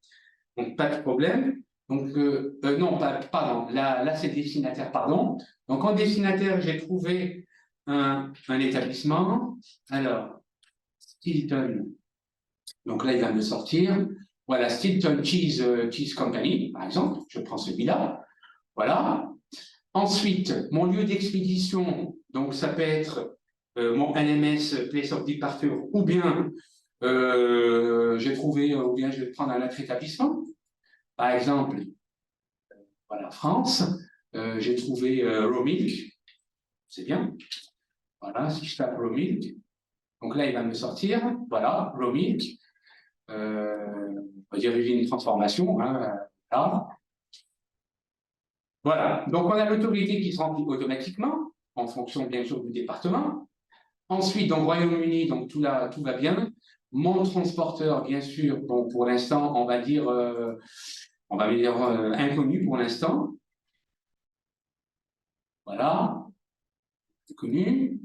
Donc, pas de problème. Donc, non, pardon, là c'est destinataire, pardon. Donc, en destinataire, j'ai trouvé un établissement. Alors, Stilton. Donc là, il va me sortir. Voilà, Stilton Cheese Company, par exemple. Je prends celui-là. Voilà. Ensuite, mon lieu d'expédition, donc ça peut être mon LMS, Place of Departure, ou bien j'ai trouvé, ou bien je vais prendre un autre établissement. Par exemple, voilà, France, j'ai trouvé Raw Milk, c'est bien. Voilà, si je tape Raw Milk, donc là, il va me sortir, voilà, Raw Milk, on va dire usine transformation, hein, là. Voilà, donc on a l'autorité qui se remplit automatiquement, en fonction bien sûr du département. Ensuite, dans le Royaume-Uni, donc tout va bien. Mon transporteur, bien sûr, bon, pour l'instant, on va dire inconnu pour l'instant. Voilà, inconnu.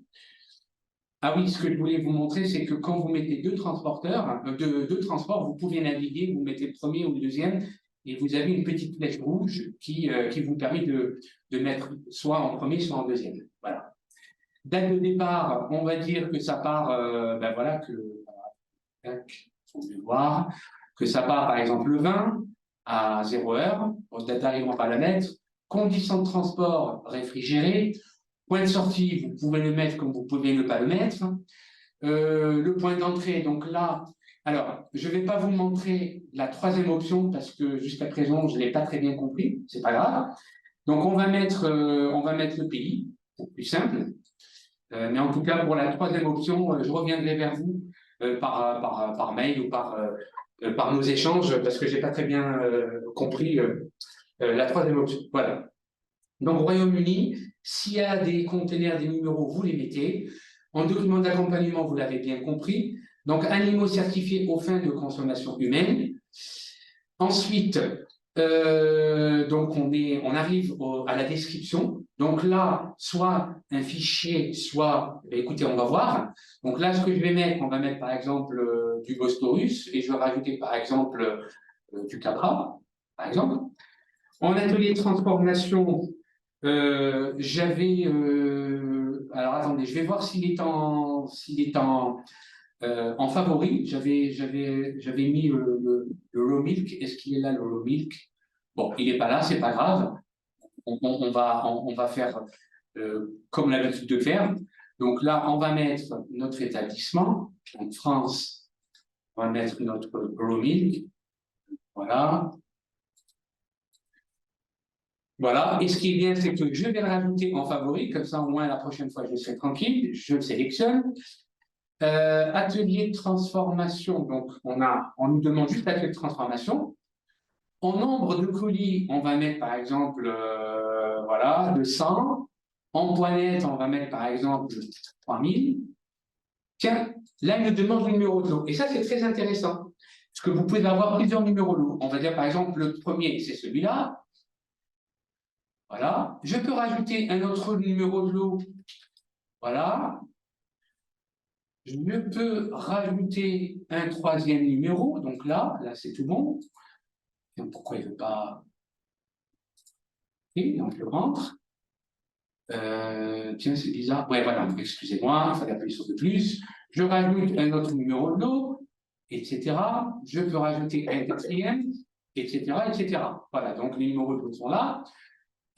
Ah oui, ce que je voulais vous montrer, c'est que quand vous mettez deux transporteurs, deux transports, vous pouvez naviguer, vous mettez le premier ou le deuxième, et vous avez une petite flèche rouge qui vous permet de mettre soit en premier, soit en deuxième. Voilà. Date de départ, on va dire que ça part, ben voilà, faut mieux voir, que ça part par exemple le 20 à 0 heure, date d'arrivée on va la mettre, conditions de transport réfrigérées, point de sortie, vous pouvez le mettre comme vous pouvez ne pas le mettre, le point d'entrée, donc là, alors je ne vais pas vous montrer la troisième option parce que jusqu'à présent je ne l'ai pas très bien compris, c'est pas grave, donc on va mettre le pays, pour plus simple. Mais en tout cas, pour la troisième option, je reviendrai vers vous par mail ou par nos échanges, parce que je n'ai pas très bien compris la troisième option. Voilà. Donc, au Royaume-Uni, s'il y a des conteneurs, des numéros, vous les mettez. En document d'accompagnement, vous l'avez bien compris. Donc, animaux certifiés aux fins de consommation humaine. Ensuite, donc on arrive à la description. Donc là, soit un fichier, soit, écoutez, on va voir. Donc là, ce que je vais mettre, on va mettre par exemple du Bosporus et je vais rajouter par exemple du Capra, par exemple. En atelier de transformation, j'avais, alors attendez, je vais voir s'il est en favori. J'avais mis le raw milk. Est-ce qu'il est là, le raw milk? Bon, il n'est pas là, c'est pas grave. On va faire comme l'habitude de faire. Donc là, on va mettre notre établissement. En France, on va mettre notre raw milk. Voilà. Voilà. Et ce qui est bien, c'est que je vais le rajouter en favori. Comme ça, au moins, la prochaine fois, je serai tranquille. Je le sélectionne. Atelier de transformation. Donc, on nous demande juste atelier de transformation. En nombre de colis, on va mettre par exemple, voilà, 200. En poignette, on va mettre par exemple 3000. Tiens, là, il nous demande le numéro de lot. Et ça, c'est très intéressant. Parce que vous pouvez avoir plusieurs numéros de lot. On va dire par exemple, le premier, c'est celui-là. Voilà. Je peux rajouter un autre numéro de lot. Voilà. Je peux rajouter un troisième numéro. Donc là c'est tout bon. Pourquoi il ne veut pas? Et donc je rentre. Tiens, c'est bizarre. Ouais, voilà, excusez-moi, il fallait appuyer sur de plus. Je rajoute un autre numéro de lot, etc. Je peux rajouter un quatrième, etc., etc. Voilà, donc les numéros de lot sont là.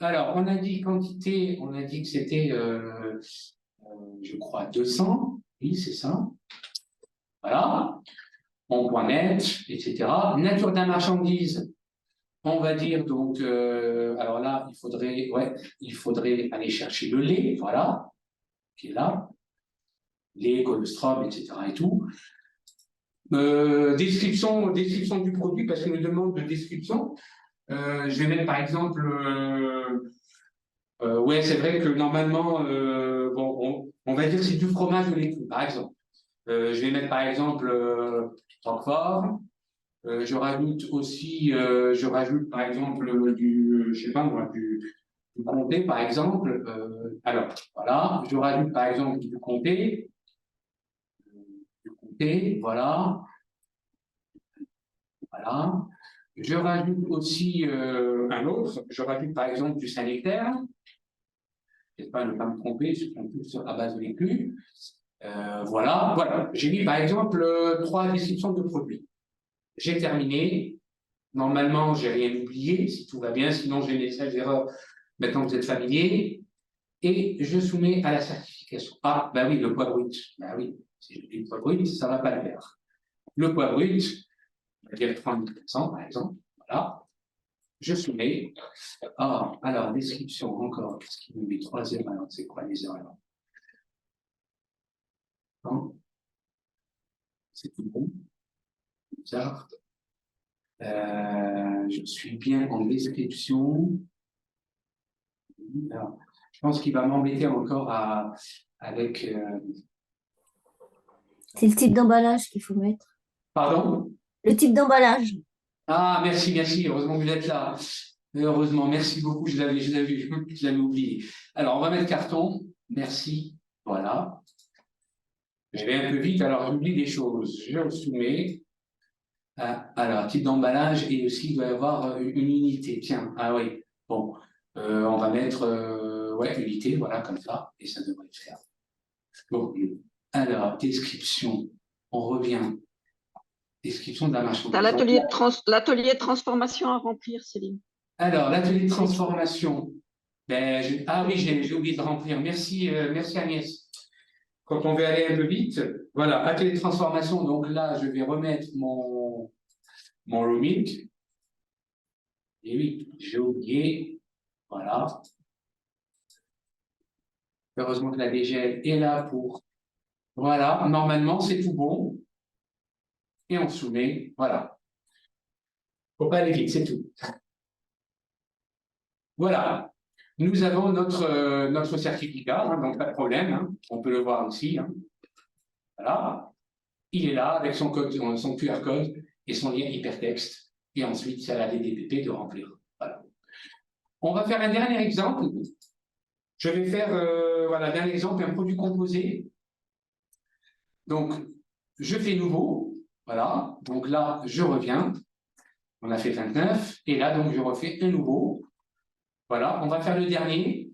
Alors, on a dit quantité, on a dit que c'était, je crois, 200. Oui, c'est ça. Voilà. En point net, etc. Nature de la marchandise. On va dire donc, alors là, il faudrait aller chercher le lait, voilà, qui est là, lait, colostrum, etc. et tout. Description du produit, parce qu'il me demande de description. Je vais mettre par exemple, ouais, c'est vrai que normalement, bon, on va dire c'est du fromage de lait cru, par exemple. Je vais mettre par exemple Roquefort. Je rajoute aussi, je rajoute par exemple je sais pas moi, du comté par exemple. Alors voilà, je rajoute par exemple du comté, voilà, voilà. Je rajoute aussi un autre. Je rajoute par exemple du sanitaire. J'espère ne pas me tromper, je prends plus à base de l'éclus. Voilà, voilà. J'ai mis par exemple 3 descriptions de produits. J'ai terminé. Normalement, j'ai rien oublié, si tout va bien, sinon j'ai les 16 erreurs. Maintenant, vous êtes familier. Et je soumets à la certification. Ah, ben oui, le poids brut. Ben oui, si je dis le poids brut, ça ne va pas le faire. Le poids brut, on va dire 30% par exemple. Voilà. Je soumets. Ah, alors, description encore. Qu'est-ce qui me met 3 erreurs? C'est quoi les erreurs? Non, c'est tout bon. Bizarre. Je suis bien en description. Alors, je pense qu'il va m'embêter encore avec. C'est le type d'emballage qu'il faut mettre. Pardon? Le type d'emballage. Ah, merci, merci. Heureusement que vous êtes là. Heureusement, merci beaucoup. Je l'avais oublié. Alors, on va mettre carton. Merci. Voilà. Je vais un peu vite, alors j'oublie des choses. Je le soumets. Alors, type d'emballage et aussi il doit y avoir une unité. Tiens, ah oui. Bon, on va mettre ouais, unité, voilà, comme ça, et ça devrait le faire. Bon, alors, description. On revient. Description de la marchandise. Tu as l'atelier de transformation à remplir, Céline. Alors, l'atelier de transformation. Ben, ah oui, j'ai oublié de remplir. Merci, merci Agnès. Quand on veut aller un peu vite, voilà, atelier de transformation. Donc là, je vais remettre mon roaming. Et oui, j'ai oublié. Voilà. Heureusement que la DGL est là pour. Voilà, normalement, c'est tout bon. Et on soumet. Voilà. Faut pas aller vite, c'est tout. Voilà. Nous avons notre certificat, hein, donc pas de problème. Hein. On peut le voir aussi. Hein. Voilà. Il est là avec son code, son QR code et son lien hypertexte. Et ensuite, c'est à la DDPP de remplir. Voilà. On va faire un dernier exemple. Je vais faire, voilà, d'un exemple, un produit composé. Donc, je fais nouveau. Voilà. Donc là, je reviens. On a fait 29. Et là, donc, je refais un nouveau. Voilà. On va faire le dernier.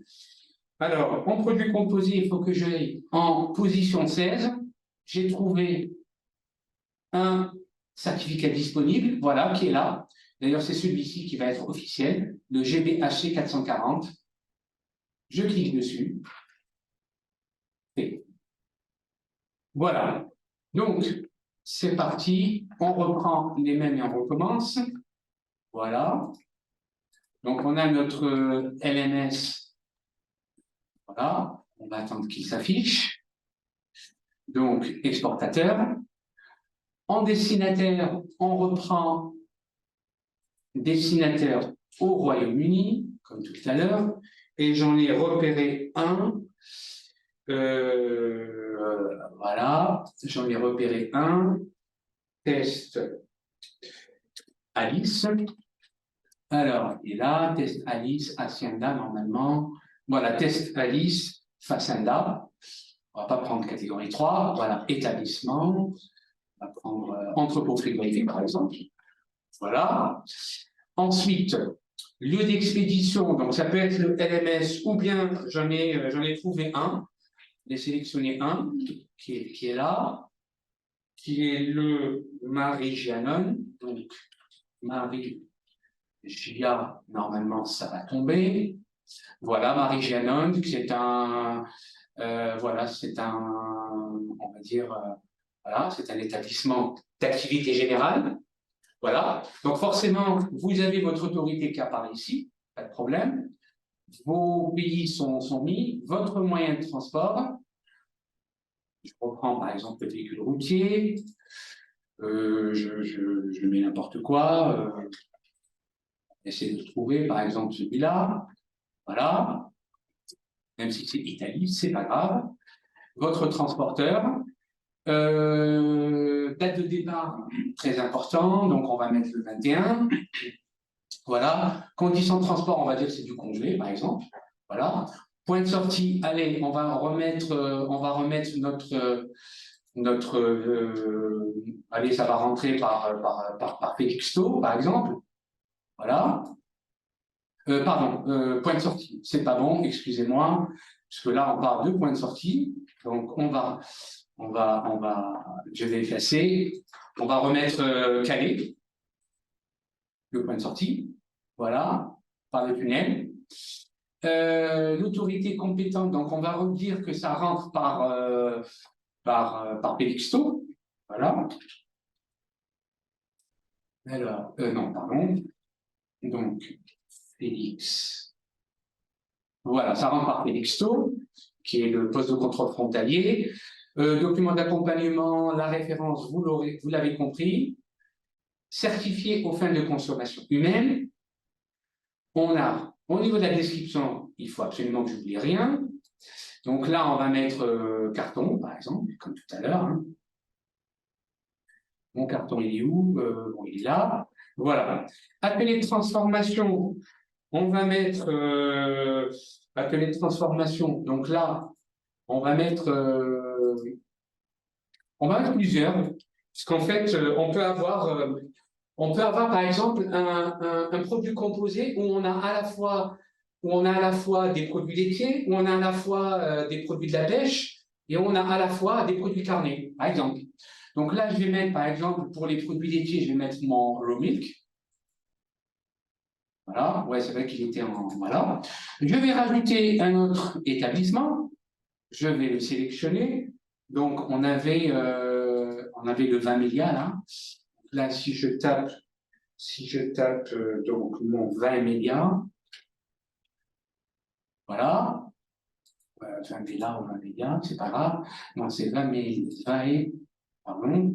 Alors, en produit composé, il faut que j'aille en position 16. J'ai trouvé un certificat disponible, voilà, qui est là. D'ailleurs, c'est celui-ci qui va être officiel, le GBHC 440. Je clique dessus. Et voilà. Donc, c'est parti. On reprend les mêmes et on recommence. Voilà. Donc, on a notre LMS. Voilà. On va attendre qu'il s'affiche. Donc, exportateur. En destinataire, on reprend destinataire au Royaume-Uni, comme tout à l'heure, et j'en ai repéré un. Voilà, j'en ai repéré un. Test Alice. Alors, et là, test Alice, Hacienda, normalement. Voilà, test Alice, Facenda. On ne va pas prendre catégorie 3. Voilà, établissement. On va prendre entrepôt frigorifique, par exemple. Voilà. Ensuite, lieu d'expédition, donc ça peut être le LMS ou bien j'en ai trouvé un, j'ai sélectionné un qui est là, qui est le Marie-Gianon. Donc, Marie-Gia, normalement, ça va tomber. Voilà, Marie-Gianon, c'est un, voilà, c'est un, on va dire, voilà, c'est un établissement d'activité générale. Voilà, donc forcément, vous avez votre autorité qui apparaît ici, pas de problème. Vos pays sont mis, votre moyen de transport. Je reprends par exemple le véhicule routier, je mets n'importe quoi, essayez de trouver par exemple celui-là, voilà, même si c'est Italie, c'est pas grave. Votre transporteur, Date de départ, très important, donc on va mettre le 21. Voilà. Conditions de transport, on va dire que c'est du congé, par exemple. Voilà. Point de sortie, allez, on va remettre allez, ça va rentrer par Félixto, par exemple. Voilà. Pardon, point de sortie, c'est pas bon, excusez-moi, parce que là, on parle de point de sortie. Donc, je vais effacer. On va remettre Calais, le point de sortie. Voilà, par le tunnel. L'autorité compétente, donc on va redire que ça rentre par Félixto. Voilà. Alors, non, pardon. Donc, Félix. Voilà, ça rentre par Félixto, qui est le poste de contrôle frontalier. Document d'accompagnement, la référence, vous l'avez compris. Certifié aux fins de consommation humaine. On a, au niveau de la description, il faut absolument que je n'oublie rien. Donc là, on va mettre carton, par exemple, comme tout à l'heure. Hein. Mon carton, il est où? Bon, il est là. Voilà. Atelier de transformation, on va mettre atelier de transformation. Donc là, on va mettre plusieurs, parce qu'en fait, on peut avoir par exemple un produit composé où on a à la fois des produits laitiers, où on a à la fois des produits de la pêche, et on a à la fois des produits carnés, par exemple. Donc là, je vais mettre, par exemple, pour les produits laitiers, je vais mettre mon raw milk. Voilà, ouais, c'est vrai qu'il était en... Voilà. Je vais rajouter un autre établissement. Je vais le sélectionner. Donc, on avait le 20 milliards, là. Là, si je tape donc mon 20 milliards, voilà. 20 milliards ou 20 milliards, c'est pas grave. Non, c'est 20 pardon.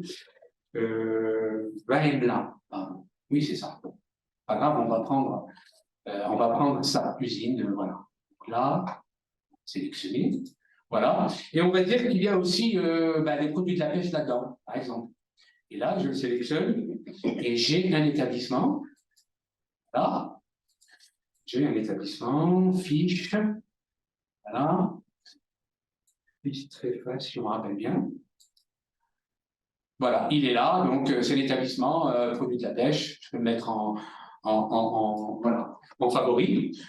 20 blanc, pardon. Oui, c'est ça. Pas grave, on va prendre ça, usine, voilà. Donc là, sélectionner. Voilà. Et on va dire qu'il y a aussi des produits de la pêche là-dedans, par exemple. Et là, je le sélectionne et j'ai un établissement. Là, j'ai un établissement, fiche. Voilà. Fiche très facile, si on me rappelle bien. Voilà, il est là, donc c'est l'établissement, produit de la pêche. Je peux le mettre voilà, en favori.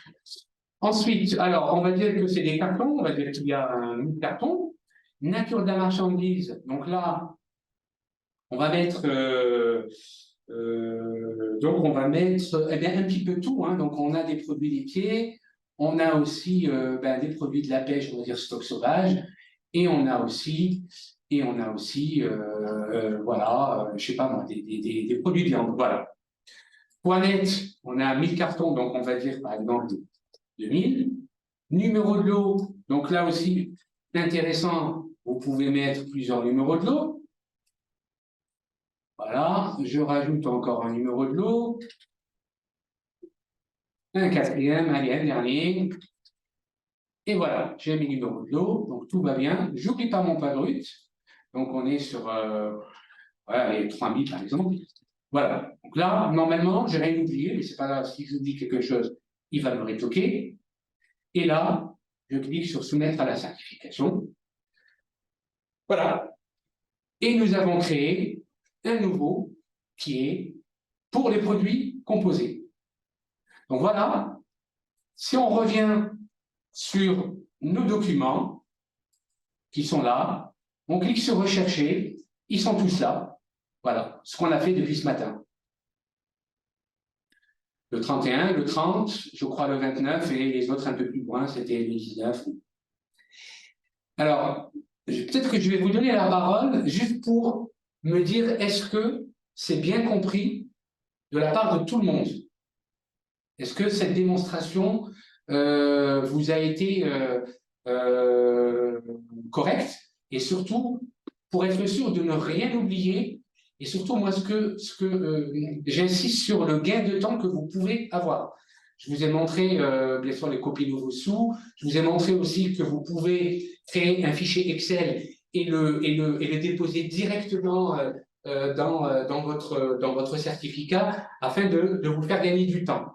Ensuite, alors, on va dire que c'est des cartons, on va dire qu'il y a un carton. Nature de la marchandise, donc là, on va mettre, eh bien, un petit peu tout. Hein. Donc, on a des produits laitiers, on a aussi des produits de la pêche, on va dire stock sauvage, et on a aussi, voilà, je sais pas moi, des produits de viande. Voilà. Point net, on a 1000 cartons, donc on va dire par exemple 2000. Numéro de lot, donc là aussi, intéressant, vous pouvez mettre plusieurs numéros de lot. Voilà, je rajoute encore un numéro de lot. Un quatrième, allez, un dernier. Et voilà, j'ai mes numéros de lot, donc tout va bien. J'oublie pas mon pas brut. Donc on est sur les 3000 par exemple. Voilà, donc là, normalement, j'ai rien oublié, mais c'est pas grave, si j'oublie quelque chose, il va me rétoquer. Et là, je clique sur soumettre à la certification. Voilà. Et nous avons créé un nouveau qui est pour les produits composés. Donc voilà, si on revient sur nos documents qui sont là, on clique sur rechercher, ils sont tous là. Voilà, ce qu'on a fait depuis ce matin. Le 31, le 30, je crois le 29 et les autres un peu plus loin, c'était le 19. Alors, peut-être que je vais vous donner la parole juste pour me dire est-ce que c'est bien compris de la part de tout le monde? Est-ce que cette démonstration vous a été correcte? Et surtout, pour être sûr de ne rien oublier, et surtout, moi, j'insiste sur le gain de temps que vous pouvez avoir. Je vous ai montré, bien sûr, les copies de vos sous. Je vous ai montré aussi que vous pouvez créer un fichier Excel et le déposer directement dans votre certificat afin de vous faire gagner du temps.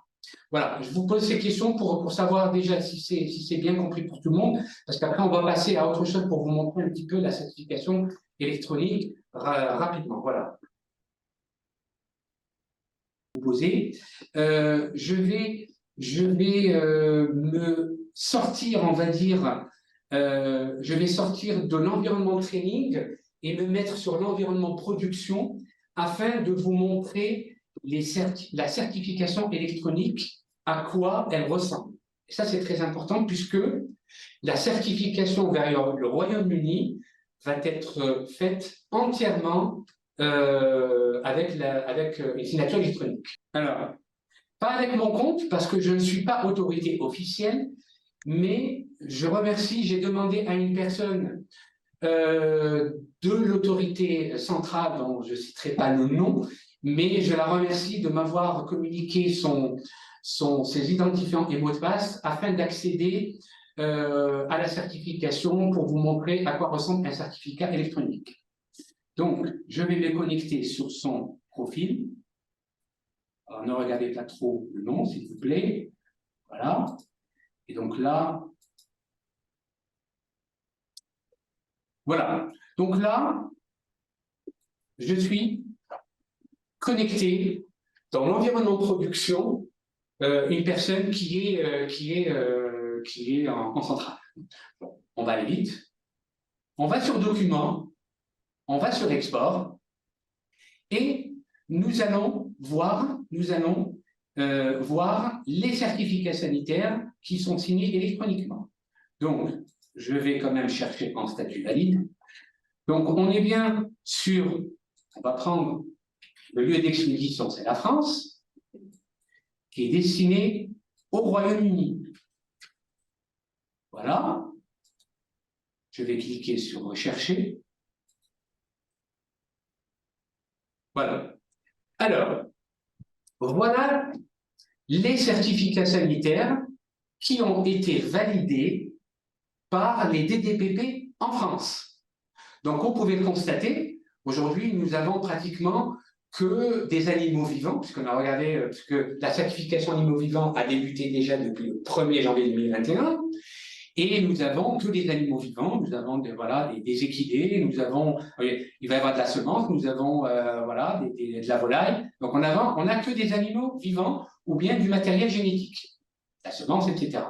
Voilà, je vous pose ces questions pour savoir déjà si c'est bien compris pour tout le monde, parce qu'après on va passer à autre chose pour vous montrer un petit peu la certification électronique rapidement. Voilà. Poser. Je vais me sortir, on va dire, je vais sortir de l'environnement training et me mettre sur l'environnement production afin de vous montrer la certification électronique, à quoi elle ressemble. Et ça, c'est très important puisque la certification vers le Royaume-Uni va être faite entièrement avec une signature électronique. Alors, pas avec mon compte, parce que je ne suis pas autorité officielle, mais je remercie, j'ai demandé à une personne de l'autorité centrale, dont je ne citerai pas le nom, mais je la remercie de m'avoir communiqué ses identifiants et mots de passe afin d'accéder à la certification pour vous montrer à quoi ressemble un certificat électronique. Donc, je vais me connecter sur son profil. Alors, ne regardez pas trop le nom, s'il vous plaît. Voilà. Et donc là, voilà. Donc là, je suis connecté dans l'environnement production, une personne qui est en centrale. Bon, on va aller vite. On va sur Documents, on va sur Export, et nous allons voir les certificats sanitaires qui sont signés électroniquement. Donc, je vais quand même chercher en statut valide. Donc, on est bien sur, on va prendre le lieu d'expédition, c'est la France, qui est destiné au Royaume-Uni. Voilà. Je vais cliquer sur Rechercher. Voilà. Alors, voilà les certificats sanitaires qui ont été validés par les DDPP en France. Donc, on pouvait le constater, aujourd'hui, nous avons pratiquement que des animaux vivants, puisqu'on a regardé, puisque la certification animaux vivants a débuté déjà depuis le 1er janvier 2021, et nous avons que des animaux vivants, nous avons des équidés, nous avons, il va y avoir de la semence, nous avons de la volaille, donc on n'a que des animaux vivants ou bien du matériel génétique, la semence, etc.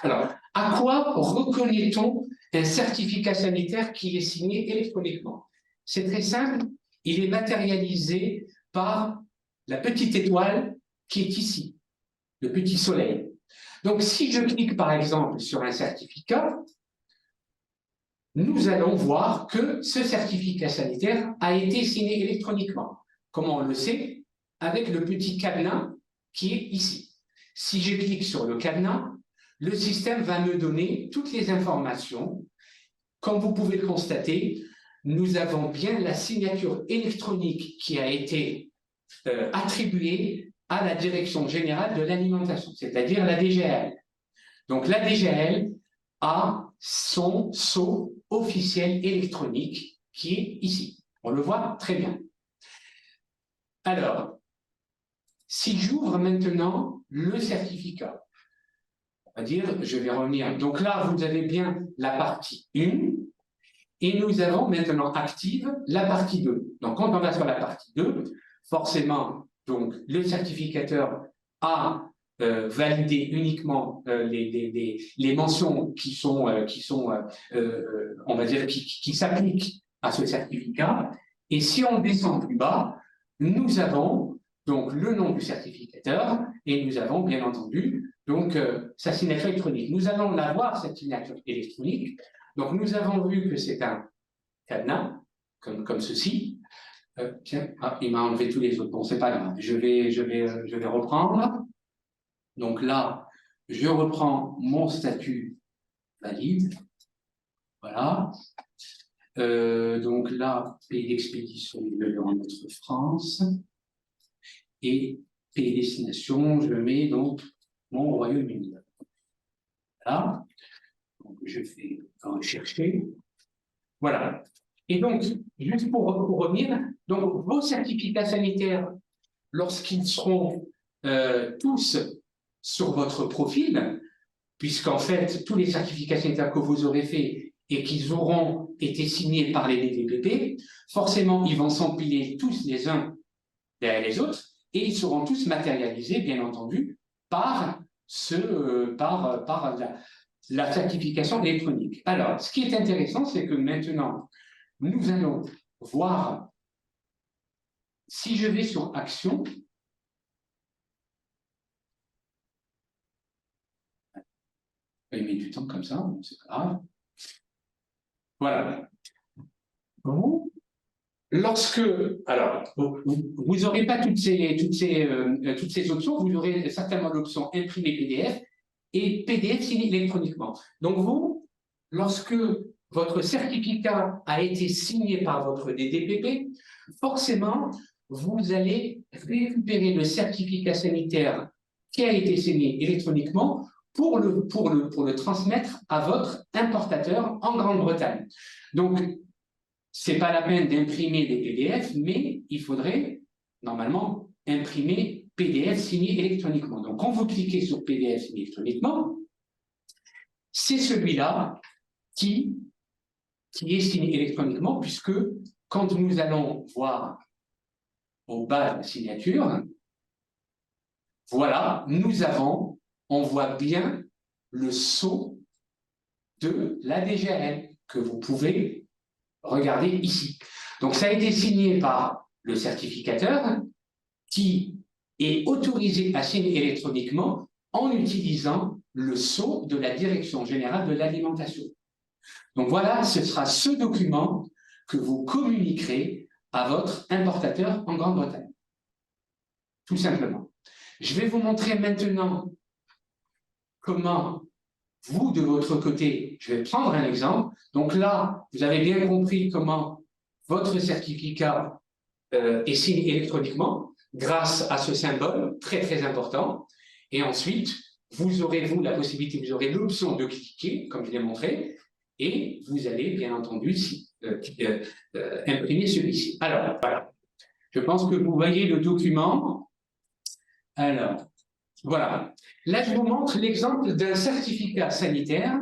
Alors, à quoi reconnaît-on un certificat sanitaire qui est signé électroniquement? C'est très simple, il est matérialisé par la petite étoile qui est ici, le petit soleil. Donc, si je clique par exemple sur un certificat, nous allons voir que ce certificat sanitaire a été signé électroniquement. Comment on le sait? Avec le petit cadenas qui est ici. Si je clique sur le cadenas, le système va me donner toutes les informations. Comme vous pouvez le constater, nous avons bien la signature électronique qui a été attribuée à la Direction générale de l'alimentation, c'est-à-dire la DGAL. Donc la DGAL a son sceau officiel électronique qui est ici. On le voit très bien. Alors, si j'ouvre maintenant le certificat, on va dire, je vais revenir. Donc là, vous avez bien la partie 1 et nous avons maintenant active la partie 2. Donc quand on va sur la partie 2, forcément, donc, le certificateur a validé uniquement les mentions qui s'appliquent à ce certificat. Et si on descend plus bas, nous avons donc le nom du certificateur et nous avons bien entendu donc sa signature électronique. Nous allons la voir, cette signature électronique. Donc nous avons vu que c'est un cadenas comme ceci. Tiens, il m'a enlevé tous les autres. Bon, c'est pas grave. Je vais reprendre. Donc là, je reprends mon statut valide. Voilà. Donc là, pays d'expédition, je vais en mettre France. Et pays destination, je mets donc mon Royaume-Uni. Voilà. Donc je fais rechercher. Voilà. Et donc, juste pour revenir, donc vos certificats sanitaires, lorsqu'ils seront tous sur votre profil, puisqu'en fait, tous les certificats sanitaires que vous aurez faits et qu'ils auront été signés par les DDPP, forcément, ils vont s'empiler tous les uns derrière les autres et ils seront tous matérialisés, bien entendu, par la certification électronique. Alors, ce qui est intéressant, c'est que maintenant, nous allons voir, si je vais sur Action, il met du temps comme ça, c'est pas grave. Voilà. Lorsque, alors, vous n'aurez pas toutes ces options, vous aurez certainement l'option imprimer PDF et PDF signé électroniquement. Donc vous, lorsque votre certificat a été signé par votre DDPP, forcément, vous allez récupérer le certificat sanitaire qui a été signé électroniquement pour le transmettre à votre importateur en Grande-Bretagne. Donc, ce n'est pas la peine d'imprimer des PDF, mais il faudrait normalement imprimer PDF signé électroniquement. Donc, quand vous cliquez sur PDF signé électroniquement, c'est celui-là qui est signé électroniquement, puisque quand nous allons voir au bas de la signature, voilà, on voit bien le sceau de la DGAL que vous pouvez regarder ici. Donc, ça a été signé par le certificateur qui est autorisé à signer électroniquement en utilisant le sceau de la Direction générale de l'alimentation. Donc voilà, ce sera ce document que vous communiquerez à votre importateur en Grande-Bretagne. Tout simplement. Je vais vous montrer maintenant comment vous, de votre côté, je vais prendre un exemple. Donc là, vous avez bien compris comment votre certificat est signé électroniquement grâce à ce symbole très, très important. Et ensuite, vous aurez, la possibilité, vous aurez l'option de cliquer, comme je l'ai montré, et vous allez, bien entendu, imprimer celui-ci. Alors, voilà. Je pense que vous voyez le document. Alors, voilà. Là, je vous montre l'exemple d'un certificat sanitaire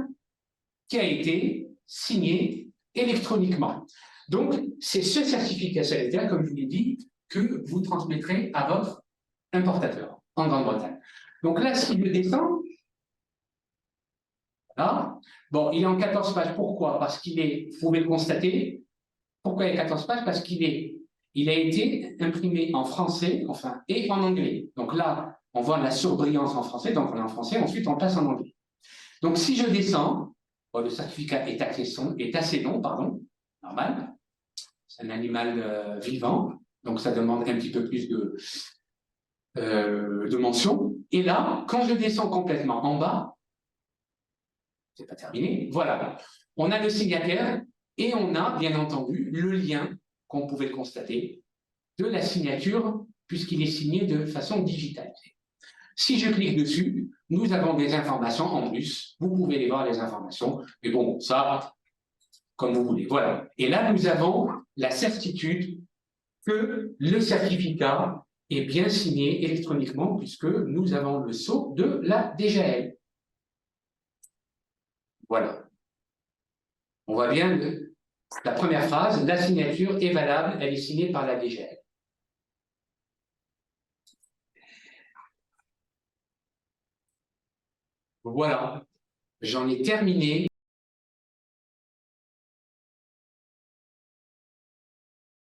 qui a été signé électroniquement. Donc, c'est ce certificat sanitaire, comme je vous l'ai dit, que vous transmettrez à votre importateur en Grande-Bretagne. Donc là, si je descends, voilà. Bon, il est en 14 pages. Pourquoi? Parce qu'il est, vous pouvez le constater. Pourquoi il est 14 pages? Parce qu'il a été imprimé en français, enfin, et en anglais. Donc là, on voit la surbrillance en français, donc on est en français, ensuite on passe en anglais. Donc si je descends, bon, le certificat est assez long, normal. C'est un animal vivant, donc ça demande un petit peu plus de mentions. Et là, quand je descends complètement en bas, c'est pas terminé, voilà. On a le signataire et on a, bien entendu, le lien, qu'on pouvait le constater, de la signature, puisqu'il est signé de façon digitale. Si je clique dessus, nous avons des informations en plus. Vous pouvez les voir, les informations. Mais bon, ça, comme vous voulez. Voilà. Et là, nous avons la certitude que le certificat est bien signé électroniquement, puisque nous avons le sceau de la DGAL. Voilà. On voit bien la première phrase, la signature est valable, elle est signée par la DGAL. Voilà, j'en ai terminé.